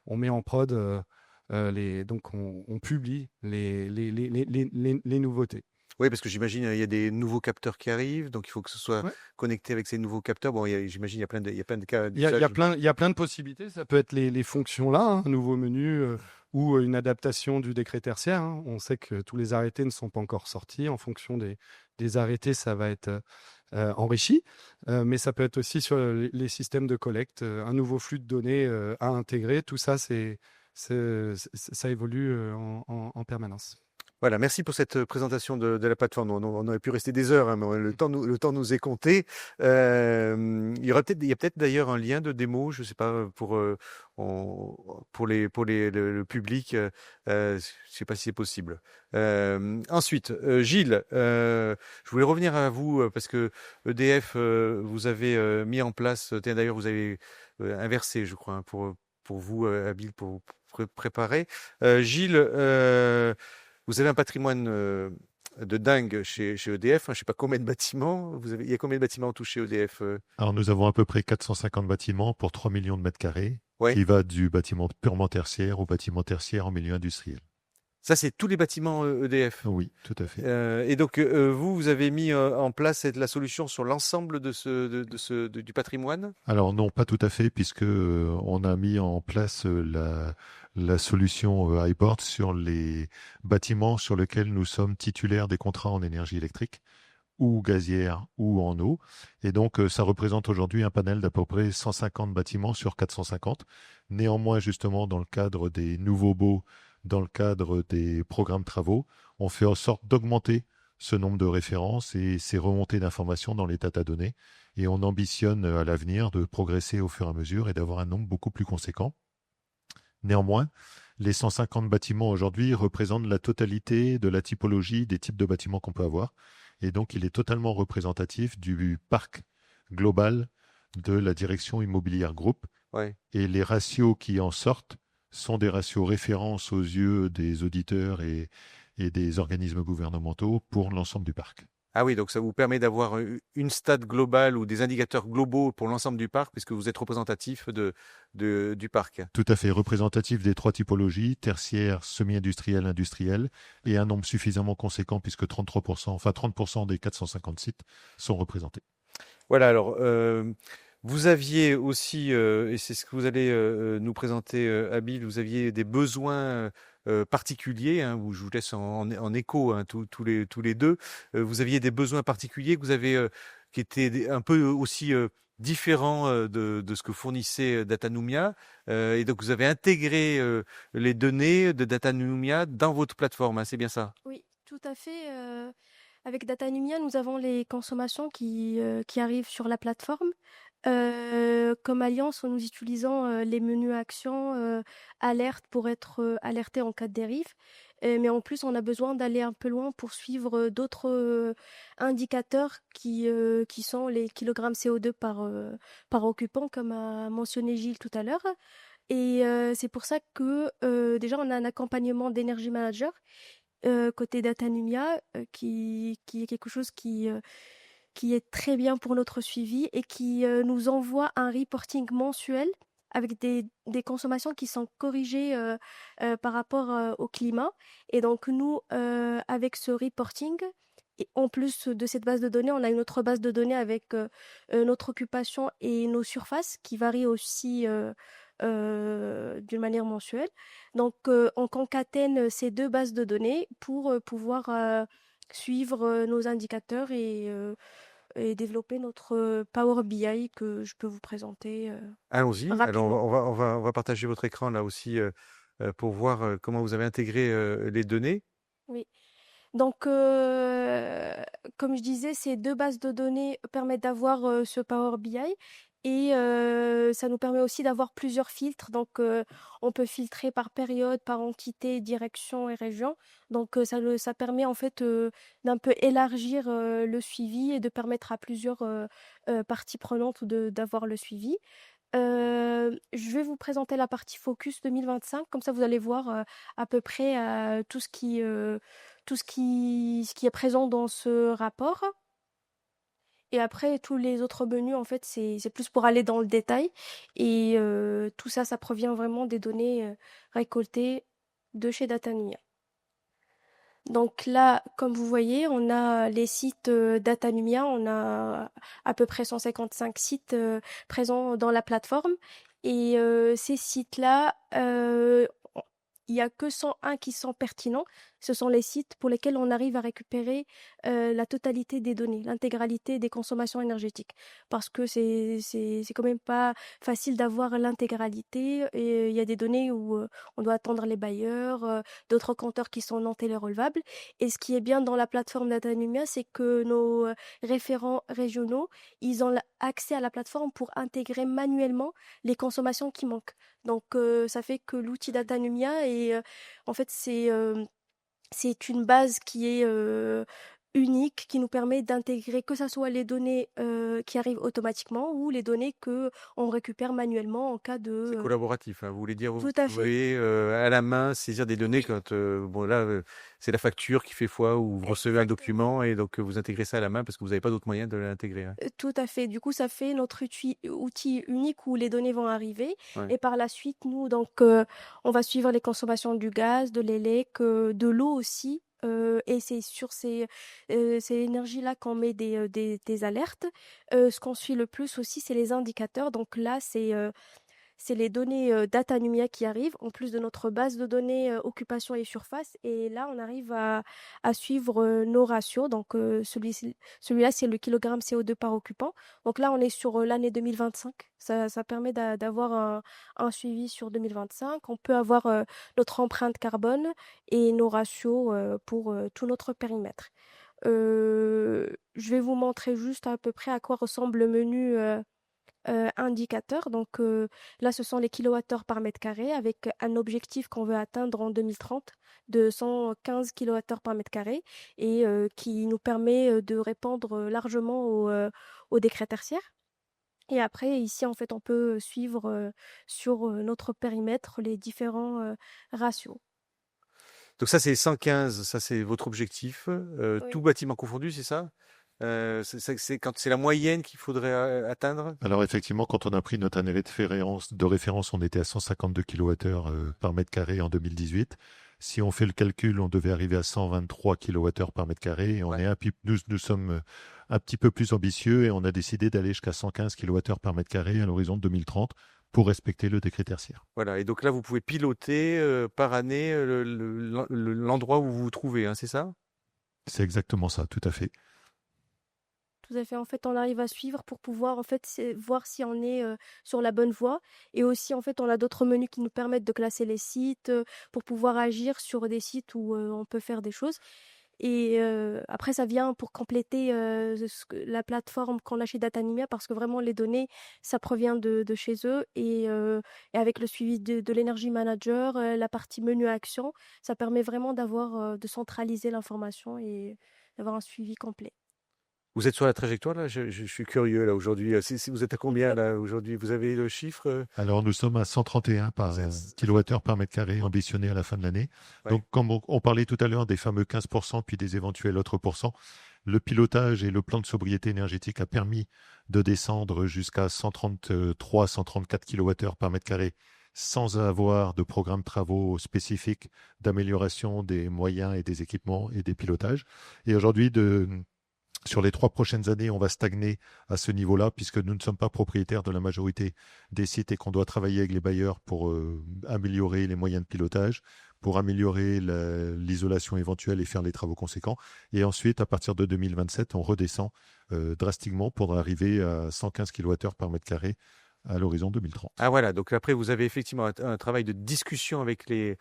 on met en prod, donc on publie les nouveautés. Oui, parce que j'imagine il y a des nouveaux capteurs qui arrivent, donc il faut que ce soit connecté avec ces nouveaux capteurs. Bon, j'imagine il y a plein de cas. Il y a plein de possibilités. Ça peut être les fonctions là, un nouveau menu ou une adaptation du décret tertiaire. Hein. On sait que tous les arrêtés ne sont pas encore sortis. En fonction des arrêtés, ça va être enrichi. Mais ça peut être aussi sur les systèmes de collecte, un nouveau flux de données à intégrer. Tout ça, ça évolue en permanence. Voilà, merci pour cette présentation de la plateforme. On aurait pu rester des heures, hein, mais le temps nous est compté. Il y a peut-être d'ailleurs un lien de démo, je sais pas, pour le public. Je sais pas si c'est possible. Ensuite, Gilles, je voulais revenir à vous parce que EDF, vous avez mis en place. D'ailleurs, vous avez inversé, je crois, hein, pour vous, habile pour préparer. Gilles. Vous avez un patrimoine de dingue chez EDF. Je ne sais pas combien de bâtiments. Il y a combien de bâtiments touchés EDF Alors, nous avons à peu près 450 bâtiments pour 3 millions de mètres carrés, qui va du bâtiment purement tertiaire au bâtiment tertiaire en milieu industriel. Ça, c'est tous les bâtiments EDF. Oui, tout à fait. Et donc, vous avez mis en place la solution sur l'ensemble du patrimoine? Alors non, pas tout à fait, puisque on a mis en place la solution iBoard sur les bâtiments sur lesquels nous sommes titulaires des contrats en énergie électrique ou gazière ou en eau. Et donc, ça représente aujourd'hui un panel d'à peu près 150 bâtiments sur 450. Néanmoins, justement, dans le cadre des nouveaux baux, dans le cadre des programmes travaux, on fait en sorte d'augmenter ce nombre de références et ces remontées d'informations dans les données. Et on ambitionne à l'avenir de progresser au fur et à mesure et d'avoir un nombre beaucoup plus conséquent. Néanmoins, les 150 bâtiments aujourd'hui représentent la totalité de la typologie des types de bâtiments qu'on peut avoir. Et donc, il est totalement représentatif du parc global de la direction immobilière groupe. Ouais. Et les ratios qui en sortent sont des ratios références aux yeux des auditeurs et des organismes gouvernementaux pour l'ensemble du parc. Ah oui, donc ça vous permet d'avoir une stat globale ou des indicateurs globaux pour l'ensemble du parc, puisque vous êtes représentatif du parc. Tout à fait, représentatif des trois typologies, tertiaire, semi-industriel, industriel, et un nombre suffisamment conséquent, puisque 30% des 450 sites sont représentés. Voilà, alors, vous aviez aussi, et c'est ce que vous allez nous présenter, Habib, vous aviez des besoins particuliers, hein, où je vous laisse en écho, hein, tous les deux. Vous aviez des besoins particuliers que vous avez, qui étaient un peu aussi différents de ce que fournissait Datanumia. Et donc, vous avez intégré les données de Datanumia dans votre plateforme, hein, c'est bien ça? Oui, tout à fait. Avec Datanumia, nous avons les consommations qui arrivent sur la plateforme. Comme Alliance, nous utilisons les menus actions, alerte pour être alerté en cas de dérive. Mais en plus, on a besoin d'aller un peu loin pour suivre d'autres indicateurs qui sont les kilogrammes CO2 par occupant, comme a mentionné Gilles tout à l'heure. Et c'est pour ça que déjà, on a un accompagnement d'Energy Manager côté Datanumia, qui est quelque chose qui est très bien pour notre suivi et qui nous envoie un reporting mensuel avec des consommations qui sont corrigées par rapport au climat. Et donc nous, avec ce reporting, et en plus de cette base de données, on a une autre base de données avec notre occupation et nos surfaces qui varient aussi d'une manière mensuelle. Donc on concatène ces deux bases de données pour pouvoir suivre nos indicateurs et développer notre Power BI que je peux vous présenter Allons-y. Alors, rapidement. on va partager votre écran là aussi pour voir comment vous avez intégré les données. Oui. Donc, comme je disais, ces deux bases de données permettent d'avoir ce Power BI et ça nous permet aussi d'avoir plusieurs filtres. Donc, on peut filtrer par période, par entité, direction et région. Donc, ça permet en fait d'un peu élargir le suivi et de permettre à plusieurs parties prenantes d'avoir le suivi. Je vais vous présenter la partie Focus 2025, comme ça vous allez voir à peu près tout ce qui est présent dans ce rapport. Et après, tous les autres menus, en fait, c'est plus pour aller dans le détail. Et tout ça, ça provient vraiment des données récoltées de chez Datanumia. Donc là, comme vous voyez, on a les sites Datanumia, on a à peu près 155 sites présents dans la plateforme. Et ces sites-là, il n'y a que 101 qui sont pertinents. Ce sont les sites pour lesquels on arrive à récupérer la totalité des données, l'intégralité des consommations énergétiques. Parce que c'est quand même pas facile d'avoir l'intégralité. Et il y a des données où on doit attendre les bailleurs, d'autres compteurs qui sont non télérelevables. Et ce qui est bien dans la plateforme Datanumia, c'est que nos référents régionaux, ils ont accès à la plateforme pour intégrer manuellement les consommations qui manquent. Donc, ça fait que l'outil Datanumia, en fait, c'est une base qui est unique qui nous permet d'intégrer que ça soit les données qui arrivent automatiquement ou les données que on récupère manuellement en cas C'est de collaboratif, hein. Vous voulez dire, vous tout à fait. pouvez à la main saisir des données quand bon là c'est la facture qui fait foi ou vous recevez un Exactement. document et donc vous intégrez ça à la main parce que vous n'avez pas d'autre moyen de l'intégrer. Hein. Tout à fait. Du coup, ça fait notre outil unique où les données vont arriver. Ouais. Et par la suite, nous, donc, on va suivre les consommations du gaz, de l'élec, de l'eau aussi. Et c'est sur ces énergies-là qu'on met des alertes. Ce qu'on suit le plus aussi, c'est les indicateurs. Donc là, c'est les données Datanumia qui arrivent, en plus de notre base de données occupation et surface. Et là, on arrive à suivre nos ratios. Donc, celui-là, c'est le kilogramme CO2 par occupant. Donc là, on est sur l'année 2025. Ça permet d'avoir un suivi sur 2025. On peut avoir notre empreinte carbone et nos ratios pour tout notre périmètre. Je vais vous montrer juste à peu près à quoi ressemble le menu indicateur. Donc là, ce sont les kilowattheures par mètre carré avec un objectif qu'on veut atteindre en 2030 de 115 kilowattheures par mètre carré et qui nous permet de répondre largement au décret tertiaire. Et après, ici, en fait, on peut suivre sur notre périmètre les différents ratios. Donc ça c'est 115, ça c'est votre objectif, tout Oui. bâtiment confondu, c'est ça? C'est quand c'est la moyenne qu'il faudrait atteindre? Alors effectivement, quand on a pris notre année de référence, on était à 152 kWh par mètre carré en 2018. Si on fait le calcul, on devait arriver à 123 kWh par mètre carré et Ouais. nous sommes un petit peu plus ambitieux et on a décidé d'aller jusqu'à 115 kWh par mètre carré à l'horizon de 2030 pour respecter le décret tertiaire. Voilà, et donc là vous pouvez piloter par année l'endroit où vous vous trouvez, hein, c'est ça? C'est exactement ça, tout à fait. Tout à fait. En fait, on arrive à suivre pour pouvoir en fait voir si on est sur la bonne voie. Et aussi, en fait, on a d'autres menus qui nous permettent de classer les sites pour pouvoir agir sur des sites où on peut faire des choses. Et après, ça vient pour compléter la plateforme qu'on a chez Datanimia parce que vraiment, les données, ça provient de chez eux. Et avec le suivi de l'Energy Manager, la partie menu action, ça permet vraiment de centraliser l'information et d'avoir un suivi complet. Vous êtes sur la trajectoire là? Je suis curieux là aujourd'hui. Vous êtes à combien là aujourd'hui? Vous avez le chiffre? Alors nous sommes à 131 kWh par mètre carré ambitionné à la fin de l'année. Ouais. Donc comme on parlait tout à l'heure des fameux 15% puis des éventuels autres pourcents, le pilotage et le plan de sobriété énergétique a permis de descendre jusqu'à 133-134 kWh par mètre carré sans avoir de programme de travaux spécifiques d'amélioration des moyens et des équipements et des pilotages. Et aujourd'hui, sur les 3 prochaines années, on va stagner à ce niveau-là puisque nous ne sommes pas propriétaires de la majorité des sites et qu'on doit travailler avec les bailleurs pour améliorer les moyens de pilotage, pour améliorer l'isolation éventuelle et faire les travaux conséquents. Et ensuite, à partir de 2027, on redescend drastiquement pour arriver à 115 kWh par mètre carré à l'horizon 2030. Ah voilà, donc après vous avez effectivement un travail de discussion avec les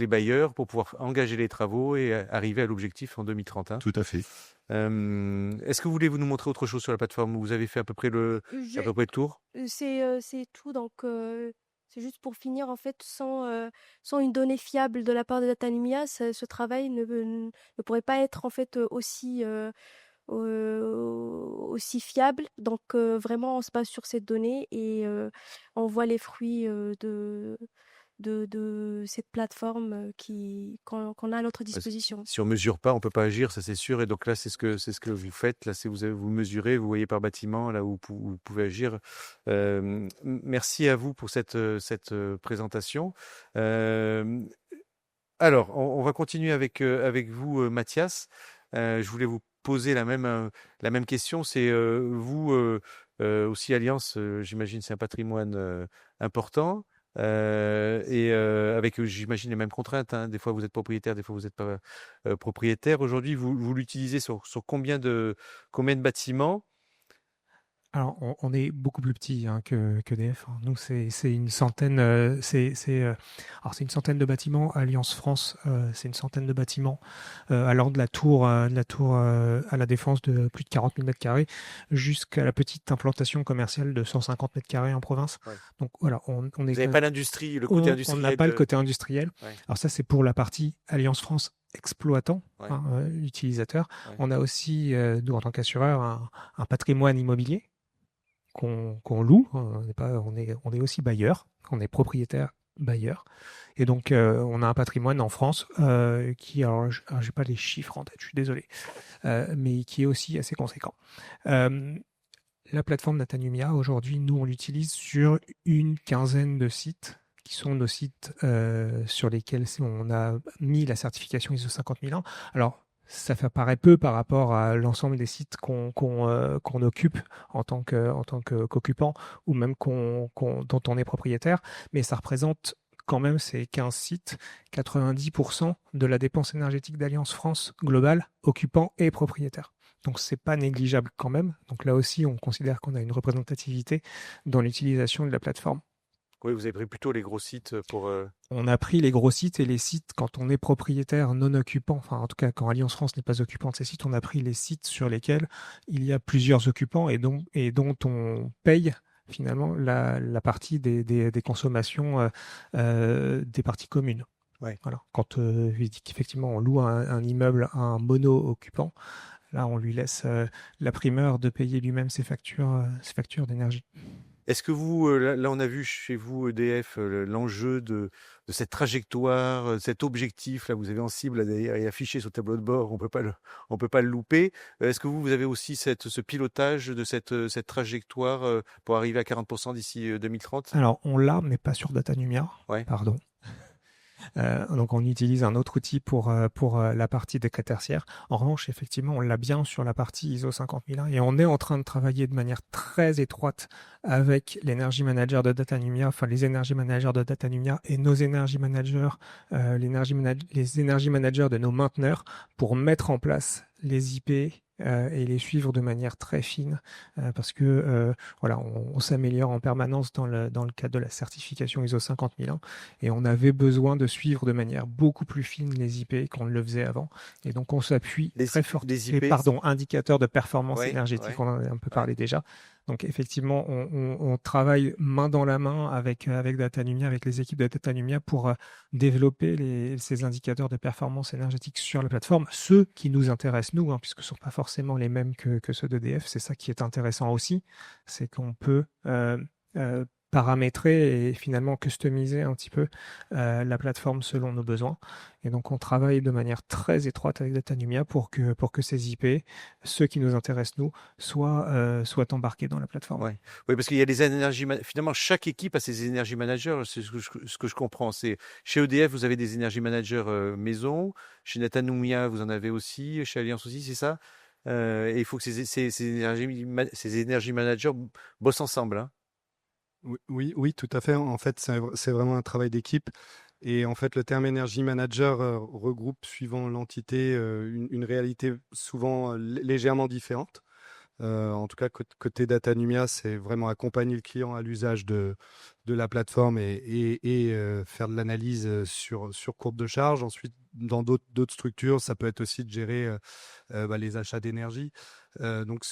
bailleurs pour pouvoir engager les travaux et arriver à l'objectif en 2030. Hein. Tout à fait. Est-ce que vous voulez nous montrer autre chose sur la plateforme? Vous avez fait à peu près le tour? C'est tout. Donc, c'est juste pour finir, en fait, sans une donnée fiable de la part de Datanimia, ce travail ne pourrait pas être en fait aussi fiable. Donc, vraiment, on se base sur ces données et on voit les fruits de cette plateforme qu'on a à notre disposition. Si on mesure pas, on peut pas agir, ça c'est sûr. Et donc là, c'est ce que vous faites. Là, vous mesurez, vous voyez par bâtiment là où vous pouvez agir. Merci à vous pour cette présentation. Alors, on va continuer avec vous, Mathias. Je voulais vous poser la même question. C'est vous aussi Alliance, j'imagine, c'est un patrimoine important. Et avec, j'imagine, les mêmes contraintes. Hein. Des fois, vous êtes propriétaire, des fois, vous n'êtes pas propriétaire. Aujourd'hui, vous l'utilisez sur combien de bâtiments? Alors, on est beaucoup plus petit que DF. Nous, c'est une centaine. Alors, c'est une centaine de bâtiments. Alliance France, c'est une centaine de bâtiments. Allant de la tour à la défense de plus de 40 000 m² jusqu'à la petite implantation commerciale de 150 m² en province. Ouais. Donc voilà, on est. Vous n'avez pas l'industrie, le côté industriel. On n'a pas le côté industriel. Ouais. Alors ça, c'est pour la partie Alliance France exploitants, Ouais. utilisateurs. Ouais. On a aussi, nous, en tant qu'assureur, un patrimoine immobilier qu'on loue. On est aussi bailleur, on est propriétaire bailleur. Et donc, on a un patrimoine en France qui, alors j'ai pas les chiffres en tête, je suis désolé, mais qui est aussi assez conséquent. La plateforme Datanumia, aujourd'hui, nous, on l'utilise sur une quinzaine de sites qui sont nos sites sur lesquels on a mis la certification ISO 50001. Alors, ça fait paraît peu par rapport à l'ensemble des sites qu'on occupe en tant qu'occupant ou même dont on est propriétaire, mais ça représente quand même ces 15 sites, 90% de la dépense énergétique d'Alliance France globale, occupants et propriétaires. Donc c'est pas négligeable quand même. Donc là aussi, on considère qu'on a une représentativité dans l'utilisation de la plateforme. Oui, vous avez pris plutôt les gros sites pour. On a pris les gros sites et les sites quand on est propriétaire non occupant, enfin en tout cas quand Alliance France n'est pas occupant de ces sites, on a pris les sites sur lesquels il y a plusieurs occupants et dont on paye finalement la partie des consommations des parties communes. Ouais. Voilà. Quand effectivement on loue un immeuble à un mono-occupant, là on lui laisse la primeur de payer lui-même ses factures d'énergie. Est-ce que vous, là, on a vu chez vous, EDF, l'enjeu de cette trajectoire, cet objectif, là, vous avez en cible d'ailleurs et affiché sur le tableau de bord, on peut pas le louper. Est-ce que vous avez aussi ce pilotage de cette trajectoire pour arriver à 40% d'ici 2030? Alors, on l'a, mais pas sur Datanumia. Ouais. Pardon. Donc, on utilise un autre outil pour la partie décret tertiaire. En revanche, effectivement, on l'a bien sur la partie ISO 50001 et on est en train de travailler de manière très étroite avec l'Energy Manager de Datanumia, enfin les Energy Managers de Datanumia et nos Energy Managers, les Energy Managers de nos mainteneurs pour mettre en place les IP et les suivre de manière très fine parce que voilà, on s'améliore en permanence dans le cadre de la certification ISO 50001 et on avait besoin de suivre de manière beaucoup plus fine les IP qu'on ne le faisait avant et donc on s'appuie très fort. Indicateurs de performance énergétique, on en a un peu parlé déjà. Donc effectivement, on travaille main dans la main avec Datanumia, avec les équipes de Datanumia pour développer ces indicateurs de performance énergétique sur la plateforme, ceux qui nous intéressent nous, puisque ce ne sont pas forcément les mêmes que ceux d'EDF. C'est ça qui est intéressant aussi, c'est qu'on peut paramétrer et finalement customiser un petit peu la plateforme selon nos besoins. Et donc, on travaille de manière très étroite avec Datanumia pour que ces IP, ceux qui nous intéressent, nous, soient embarqués dans la plateforme. Ouais. Oui, parce qu'il y a des énergies. Finalement, chaque équipe a ses énergie managers. C'est ce que je comprends. C'est chez EDF, vous avez des énergie managers maison. Chez Datanumia, vous en avez aussi. Chez Alliance aussi, c'est ça. Et il faut que ces énergie managers bossent ensemble. Hein. Oui, tout à fait. En fait, c'est vraiment un travail d'équipe. Et en fait, le terme Energy Manager regroupe, suivant l'entité, une réalité souvent légèrement différente. En tout cas, côté Datanumia, c'est vraiment accompagner le client à l'usage de la plateforme et faire de l'analyse sur courbe de charge. Ensuite, dans d'autres structures, ça peut être aussi de gérer les achats d'énergie. Donc,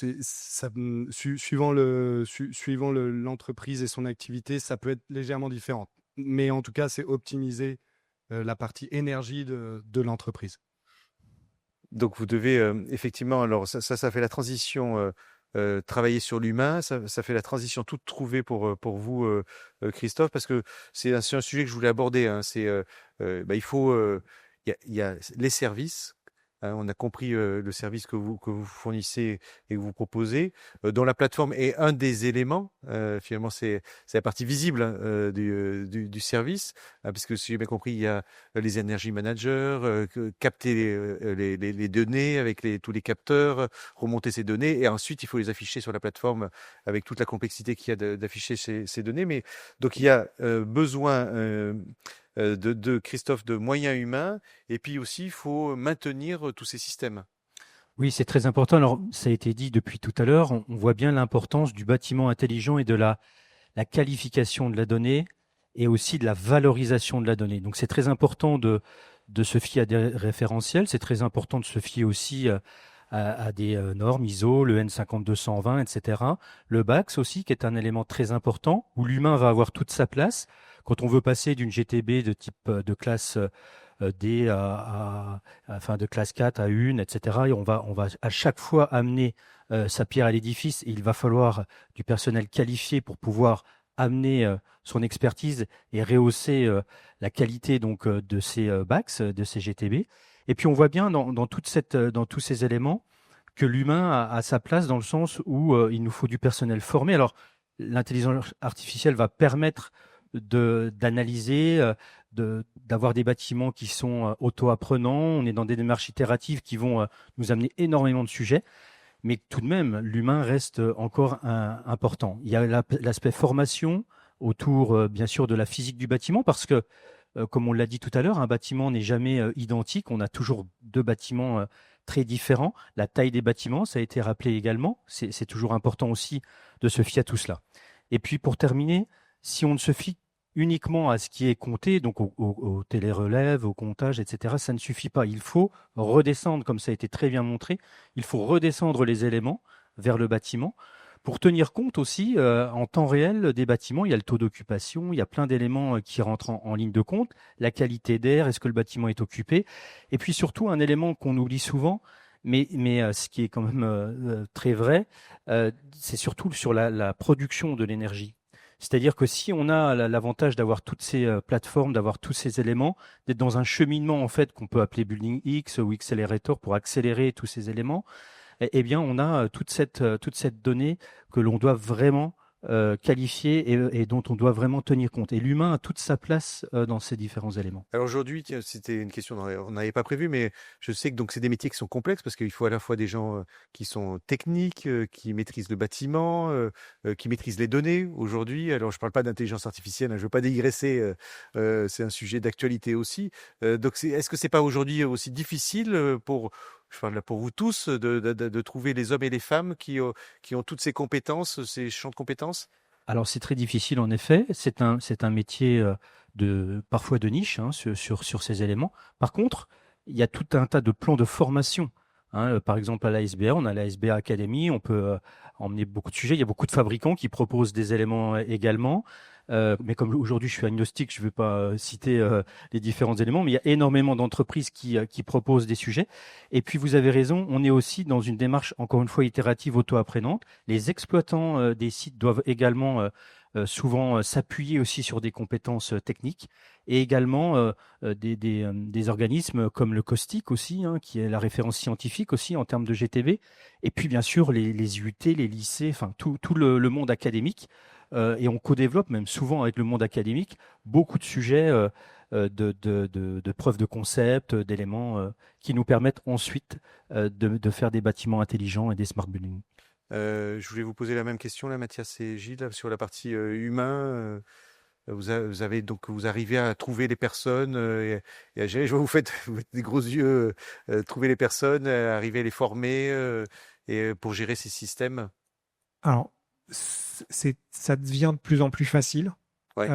suivant l'entreprise et son activité, ça peut être légèrement différent. Mais en tout cas, c'est optimiser la partie énergie de l'entreprise. Donc vous devez effectivement, alors ça fait la transition, travailler sur l'humain, ça fait la transition toute trouvée pour vous, Christophe, parce que c'est un sujet que je voulais aborder. Hein, il faut, il y a les services. Hein, on a compris le service que vous fournissez et que vous proposez, dont la plateforme est un des éléments. Finalement, c'est la partie visible du service, puisque si j'ai bien compris, il y a les energy managers, capter les données avec tous les capteurs, remonter ces données, et ensuite il faut les afficher sur la plateforme avec toute la complexité qu'il y a d'afficher ces données. Mais donc il y a besoin de Christophe, de moyens humains, et puis aussi il faut maintenir tous ces systèmes. Oui, c'est très important. Alors, ça a été dit depuis tout à l'heure, on voit bien l'importance du bâtiment intelligent et de la qualification de la donnée et aussi de la valorisation de la donnée. Donc, c'est très important de se fier à des référentiels, c'est très important de se fier aussi à des normes ISO, le N5220, etc. Le BACS aussi, qui est un élément très important, où l'humain va avoir toute sa place. Quand on veut passer d'une GTB de type de classe enfin de classe 4 à 1, etc. Et on va à chaque fois amener sa pierre à l'édifice. Et il va falloir du personnel qualifié pour pouvoir amener son expertise et rehausser la qualité donc de ces BACS, de ces GTB. Et puis on voit bien dans tous ces éléments que l'humain a sa place dans le sens où il nous faut du personnel formé. Alors l'intelligence artificielle va permettre d'analyser, d'avoir des bâtiments qui sont auto-apprenants. On est dans des démarches itératives qui vont nous amener énormément de sujets. Mais tout de même, l'humain reste encore important. Il y a l'aspect formation autour, bien sûr, de la physique du bâtiment, parce que, comme on l'a dit tout à l'heure, un bâtiment n'est jamais identique. On a toujours deux bâtiments très différents. La taille des bâtiments, ça a été rappelé également. C'est toujours important aussi de se fier à tout cela. Et puis, pour terminer, si on ne se fie uniquement à ce qui est compté, donc au télérelève, au comptage, etc., ça ne suffit pas. Il faut redescendre, comme ça a été très bien montré, il faut redescendre les éléments vers le bâtiment pour tenir compte aussi en temps réel des bâtiments. Il y a le taux d'occupation, il y a plein d'éléments qui rentrent en ligne de compte, la qualité d'air, est-ce que le bâtiment est occupé, et puis surtout un élément qu'on oublie souvent, mais ce qui est quand même très vrai, c'est surtout sur la production de l'énergie. C'est-à-dire que si on a l'avantage d'avoir toutes ces plateformes, d'avoir tous ces éléments, d'être dans un cheminement en fait qu'on peut appeler Building X ou Accelerator pour accélérer tous ces éléments, eh bien on a toute cette donnée que l'on doit vraiment qualifier et dont on doit vraiment tenir compte. Et l'humain a toute sa place dans ces différents éléments. Alors aujourd'hui, c'était une question on n'avait pas prévu, mais je sais que donc c'est des métiers qui sont complexes parce qu'il faut à la fois des gens qui sont techniques, qui maîtrisent le bâtiment, qui maîtrisent les données aujourd'hui. Alors je parle pas d'intelligence artificielle, hein, je veux pas digresser, c'est un sujet d'actualité aussi. Donc est-ce que c'est pas aujourd'hui aussi difficile je parle là pour vous tous, de trouver les hommes et les femmes qui ont toutes ces compétences, ces champs de compétences? Alors c'est très difficile en effet, c'est un métier parfois de niche hein, sur ces éléments. Par contre, il y a tout un tas de plans de formation. Hein. Par exemple, à la SBA, on a la SBA Academy, on peut emmener beaucoup de sujets. Il y a beaucoup de fabricants qui proposent des éléments également. Mais comme aujourd'hui je suis agnostique, je ne vais pas citer les différents éléments, mais il y a énormément d'entreprises qui proposent des sujets. Et puis vous avez raison, on est aussi dans une démarche, encore une fois, itérative, auto-apprenante. Les exploitants des sites doivent également souvent s'appuyer aussi sur des compétences techniques et également des organismes comme le COSTIC aussi, hein, qui est la référence scientifique aussi en termes de GTB. Et puis bien sûr les IUT, les lycées, enfin tout le monde académique. Et on co-développe même souvent avec le monde académique beaucoup de sujets de preuves de concept, d'éléments qui nous permettent ensuite de faire des bâtiments intelligents et des smart buildings. Je voulais vous poser la même question là, Mathias et Gilles, là, sur la partie humain. Vous arrivez à trouver les personnes et à gérer. Je vois vous faites des gros yeux. Trouver les personnes, arriver à les former et pour gérer ces systèmes. Alors, ça devient de plus en plus facile. Ouais.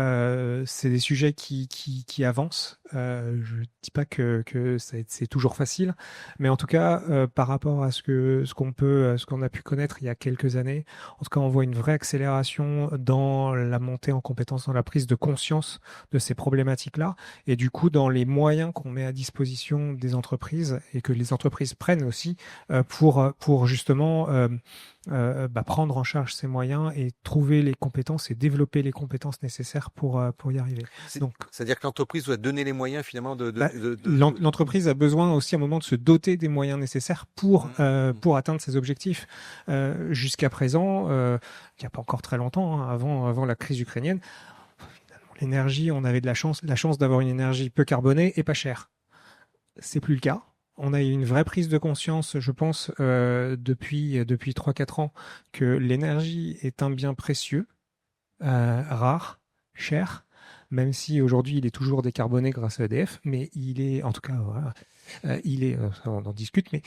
C'est des sujets qui avancent. Je dis pas que c'est toujours facile, mais en tout cas, par rapport à ce qu'on a pu connaître il y a quelques années, en tout cas, on voit une vraie accélération dans la montée en compétence, dans la prise de conscience de ces problématiques-là, et du coup, dans les moyens qu'on met à disposition des entreprises et que les entreprises prennent aussi pour justement prendre en charge ces moyens et trouver les compétences et développer les compétences nécessaires pour y arriver. Donc, c'est-à-dire que l'entreprise doit donner les moyens finalement l'entreprise a besoin aussi à un moment de se doter des moyens nécessaires pour atteindre ses objectifs. Jusqu'à présent, il n'y a pas encore très longtemps, hein, avant la crise ukrainienne, l'énergie, on avait de la chance d'avoir une énergie peu carbonée et pas chère. C'est plus le cas. On a eu une vraie prise de conscience, je pense, depuis 3-4 ans, que l'énergie est un bien précieux, rare, cher, même si aujourd'hui il est toujours décarboné grâce à EDF, mais il est, en tout cas, on en discute, mais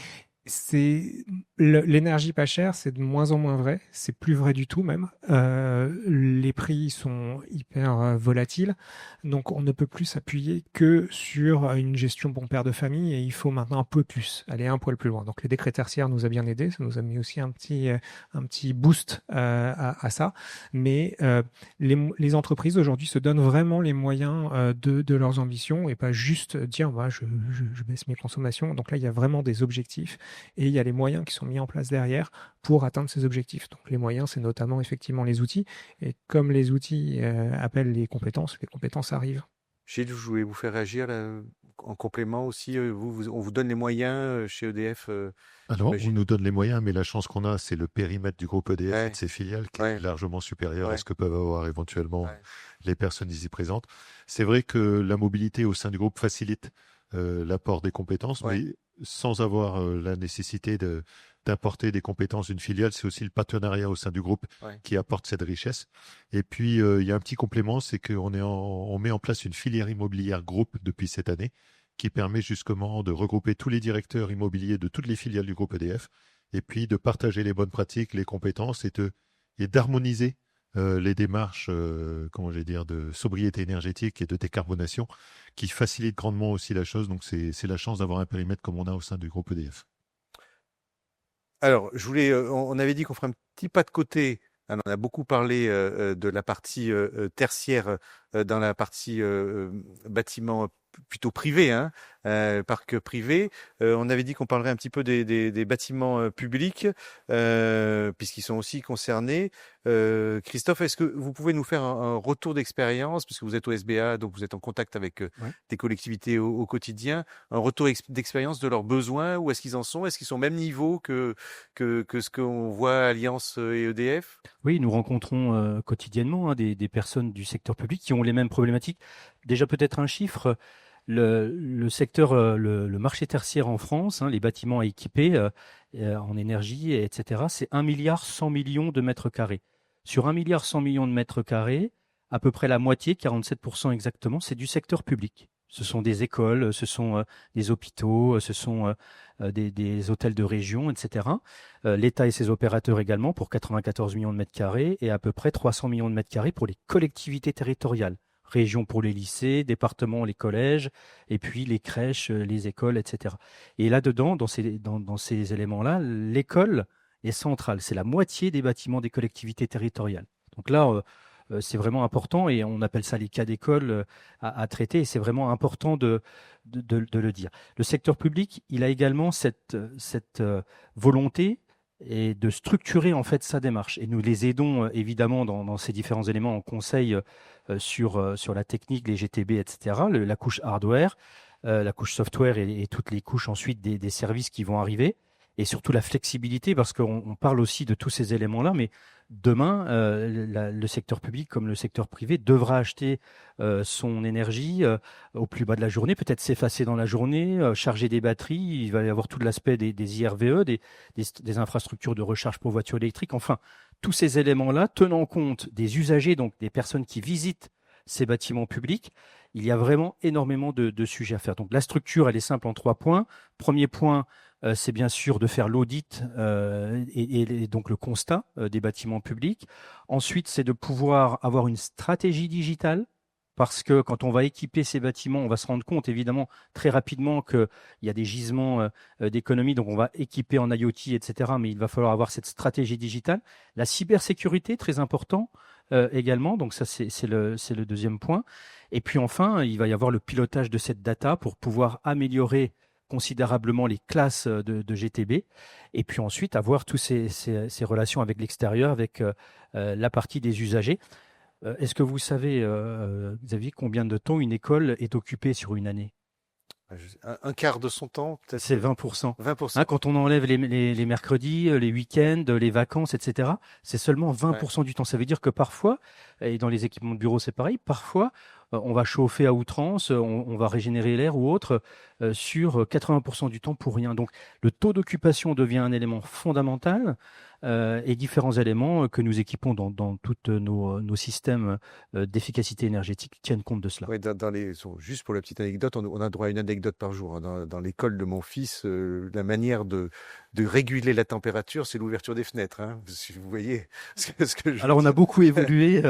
L'énergie pas chère, c'est de moins en moins vrai. C'est plus vrai du tout même. Les prix sont hyper volatiles, donc on ne peut plus s'appuyer que sur une gestion bon père de famille et il faut maintenant un peu plus, aller un poil plus loin. Donc le décret tertiaire nous a bien aidé, ça nous a mis aussi un petit boost à ça. Mais les entreprises aujourd'hui se donnent vraiment les moyens de leurs ambitions et pas juste dire moi je baisse mes consommations. Donc là il y a vraiment des objectifs. Et il y a les moyens qui sont mis en place derrière pour atteindre ces objectifs. Donc les moyens, c'est notamment effectivement les outils. Et comme les outils appellent les compétences arrivent. Gilles, je voulais vous faire réagir là, en complément aussi. On vous donne les moyens chez EDF. Alors, on j'imagine. nous donne les moyens, mais la chance qu'on a, c'est le périmètre du groupe EDF et Ouais, de ses filiales qui ouais, est largement supérieur à ouais, ce que peuvent avoir éventuellement ouais, les personnes ici présentes. C'est vrai que la mobilité au sein du groupe facilite l'apport des compétences, ouais. mais sans avoir la nécessité d'importer des compétences d'une filiale, c'est aussi le partenariat au sein du groupe Ouais. qui apporte cette richesse. Et puis, il y a un petit complément, c'est qu'on on met en place une filière immobilière groupe depuis cette année qui permet justement de regrouper tous les directeurs immobiliers de toutes les filiales du groupe EDF et puis de partager les bonnes pratiques, les compétences et d'harmoniser les démarches comment je vais dire, de sobriété énergétique et de décarbonation qui facilitent grandement aussi la chose. Donc, c'est la chance d'avoir un périmètre comme on a au sein du groupe EDF. Alors, on avait dit qu'on ferait un petit pas de côté. Alors, on a beaucoup parlé de la partie tertiaire dans la partie bâtiment plutôt privé, hein, parc privé. On avait dit qu'on parlerait un petit peu des bâtiments publics, puisqu'ils sont aussi concernés. Christophe, est-ce que vous pouvez nous faire un retour d'expérience, puisque vous êtes au SBA, donc vous êtes en contact avec Ouais. des collectivités au quotidien, un retour d'expérience de leurs besoins, où est-ce qu'ils en sont? Est-ce qu'ils sont au même niveau que ce qu'on voit à Alliance et EDF? Oui, nous rencontrons quotidiennement des personnes du secteur public qui ont les mêmes problématiques. Déjà peut-être un chiffre, le secteur, le marché tertiaire en France, les bâtiments à équiper en énergie, etc., c'est 1,1 milliard de mètres carrés. Sur 1,1 milliard de mètres carrés, à peu près la moitié, 47% exactement, c'est du secteur public. Ce sont des écoles, ce sont des hôpitaux, ce sont des hôtels de région, etc. L'État et ses opérateurs également pour 94 millions de mètres carrés et à peu près 300 millions de mètres carrés pour les collectivités territoriales. Région pour les lycées, département les collèges, et puis les crèches, les écoles, etc. Et là-dedans, dans ces éléments-là, l'école est centrale. C'est la moitié des bâtiments des collectivités territoriales. Donc là, c'est vraiment important et on appelle ça les cas d'école à traiter et c'est vraiment important de le dire. Le secteur public, il a également cette volonté et de structurer en fait sa démarche. Et nous les aidons évidemment dans ces différents éléments en conseil sur la technique, les GTB, etc., la couche hardware, la couche software et toutes les couches ensuite des services qui vont arriver. Et surtout la flexibilité, parce qu'on parle aussi de tous ces éléments-là, mais demain, le secteur public comme le secteur privé devra acheter son énergie au plus bas de la journée, peut-être s'effacer dans la journée, charger des batteries, il va y avoir tout l'aspect des IRVE, des infrastructures de recharge pour voitures électriques, enfin, tous ces éléments-là, tenant compte des usagers, donc des personnes qui visitent ces bâtiments publics, il y a vraiment énormément de sujets à faire. Donc la structure, elle est simple en 3 points. Premier point, c'est bien sûr de faire l'audit et donc le constat des bâtiments publics. Ensuite, c'est de pouvoir avoir une stratégie digitale parce que quand on va équiper ces bâtiments, on va se rendre compte évidemment très rapidement qu'il y a des gisements d'économie, donc on va équiper en IoT, etc. Mais il va falloir avoir cette stratégie digitale. La cybersécurité, très important également, donc ça c'est le deuxième point. Et puis enfin, il va y avoir le pilotage de cette data pour pouvoir améliorer considérablement les classes de GTB, et puis ensuite avoir toutes ces relations avec l'extérieur, avec la partie des usagers. Est-ce que vous savez, Xavier, combien de temps une école est occupée sur une année? Un quart de son temps, peut-être. C'est 20%. 20%. Quand on enlève les mercredis, les week-ends, les vacances, etc., c'est seulement 20% du temps. Ça veut dire que parfois, et dans les équipements de bureau c'est pareil, parfois on va chauffer à outrance, on va régénérer l'air ou autre sur 80% du temps pour rien. Donc le taux d'occupation devient un élément fondamental. et différents éléments que nous équipons dans tous nos systèmes d'efficacité énergétique tiennent compte de cela. Ouais, juste pour la petite anecdote, on a droit à une anecdote par jour, hein. Dans l'école de mon fils, la manière de réguler la température, c'est l'ouverture des fenêtres, hein, si vous voyez ce que je Alors, on a beaucoup évolué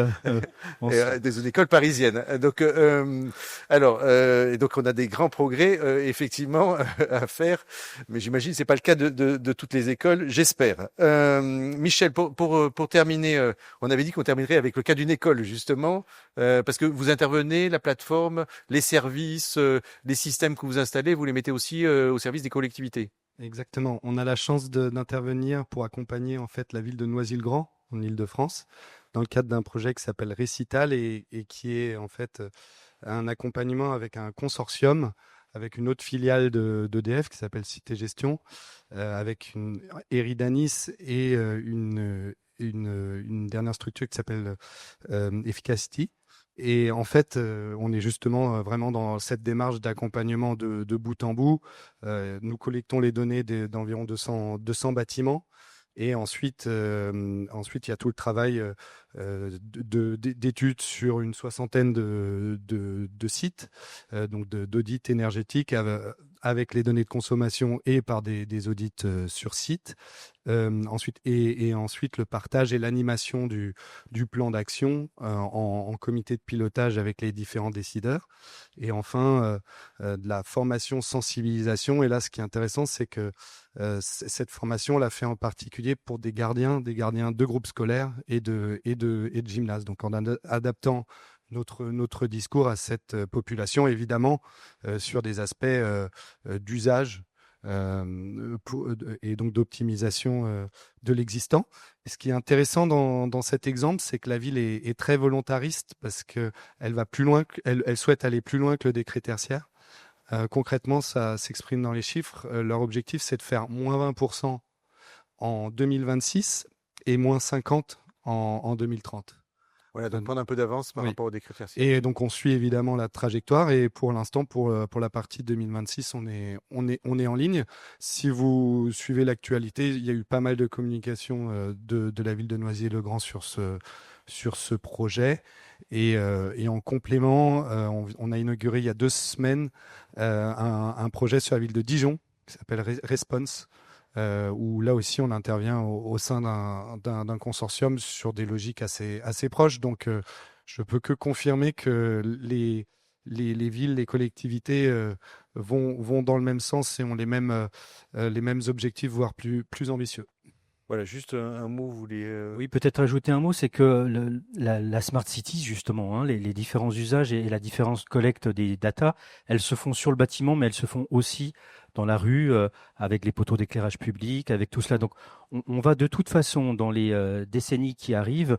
des écoles parisiennes. Donc, et donc on a des grands progrès effectivement à faire, mais j'imagine que c'est pas le cas de toutes les écoles, j'espère. Michel, pour terminer, on avait dit qu'on terminerait avec le cas d'une école justement, parce que vous intervenez, la plateforme, les services, les systèmes que vous installez, vous les mettez aussi au service des collectivités. Exactement. On a la chance d'intervenir pour accompagner en fait la ville de Noisy-le-Grand en Île-de-France dans le cadre d'un projet qui s'appelle Récital et qui est en fait un accompagnement avec un consortium, avec une autre filiale d'EDF qui s'appelle Cité Gestion, avec Eridanis et une dernière structure qui s'appelle Efficacity. Et en fait, on est justement vraiment dans cette démarche d'accompagnement de bout en bout. Nous collectons les données d'environ 200 bâtiments. Et ensuite, il y a tout le travail d'études sur une soixantaine de sites, donc d'audits énergétiques avec les données de consommation et par des audits sur site. Ensuite le partage et l'animation du plan d'action en comité de pilotage avec les différents décideurs. Et enfin, de la formation sensibilisation. Et là, ce qui est intéressant, c'est que cette formation, on l'a fait en particulier pour des gardiens de groupes scolaires et de gymnases. Donc en adaptant notre discours à cette population, évidemment, sur des aspects d'usage et donc d'optimisation de l'existant. Et ce qui est intéressant dans cet exemple, c'est que la ville est très volontariste parce qu'elle va plus loin, elle souhaite aller plus loin que le décret tertiaire. Concrètement, ça s'exprime dans les chiffres. Leur objectif, c'est de faire moins 20% en 2026 et moins 50% en 2030. Voilà, donc prendre un peu d'avance par rapport au décret tertiaire. Et donc on suit évidemment la trajectoire et pour l'instant pour la partie 2026 on est en ligne. Si vous suivez l'actualité, il y a eu pas mal de communication de la ville de Noisy-le-Grand sur ce projet et en complément on a inauguré il y a 2 semaines un projet sur la ville de Dijon qui s'appelle Response. Où là aussi on intervient au sein d'un consortium sur des logiques assez proches. Donc je peux que confirmer que les villes, les collectivités vont dans le même sens et ont les mêmes objectifs, voire plus ambitieux. Voilà, juste un mot, vous voulez... Oui, peut-être ajouter un mot, c'est que la Smart City, justement, hein, les différents usages et la différence collecte des data, elles se font sur le bâtiment, mais elles se font aussi dans la rue, avec les poteaux d'éclairage public, avec tout cela. Donc, on va de toute façon, dans les décennies qui arrivent,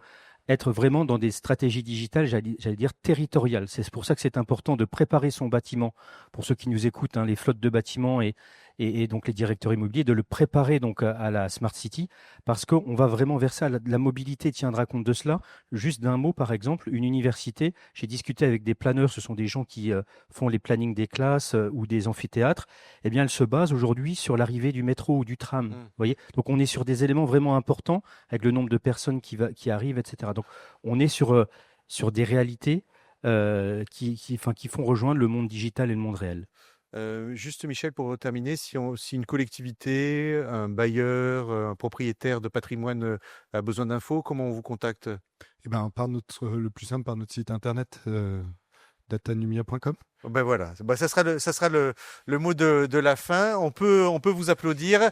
être vraiment dans des stratégies digitales, j'allais dire territoriales. C'est pour ça que c'est important de préparer son bâtiment, pour ceux qui nous écoutent, hein, les flottes de bâtiments et donc les directeurs immobiliers, de le préparer donc à la Smart City, parce qu'on va vraiment vers ça. La mobilité tiendra compte de cela. Juste d'un mot, par exemple, une université, j'ai discuté avec des planeurs, ce sont des gens qui font les plannings des classes ou des amphithéâtres, eh bien, elle se base aujourd'hui sur l'arrivée du métro ou du tram. Vous voyez, donc on est sur des éléments vraiment importants, avec le nombre de personnes qui arrivent, etc. Donc on est sur des réalités qui font rejoindre le monde digital et le monde réel. Juste Michel, pour terminer, si une collectivité, un bailleur, un propriétaire de patrimoine a besoin d'infos, comment on vous contacte? Eh ben, le plus simple, par notre site internet datanumia.com. Ben voilà, ça sera le mot de la fin. On peut vous applaudir.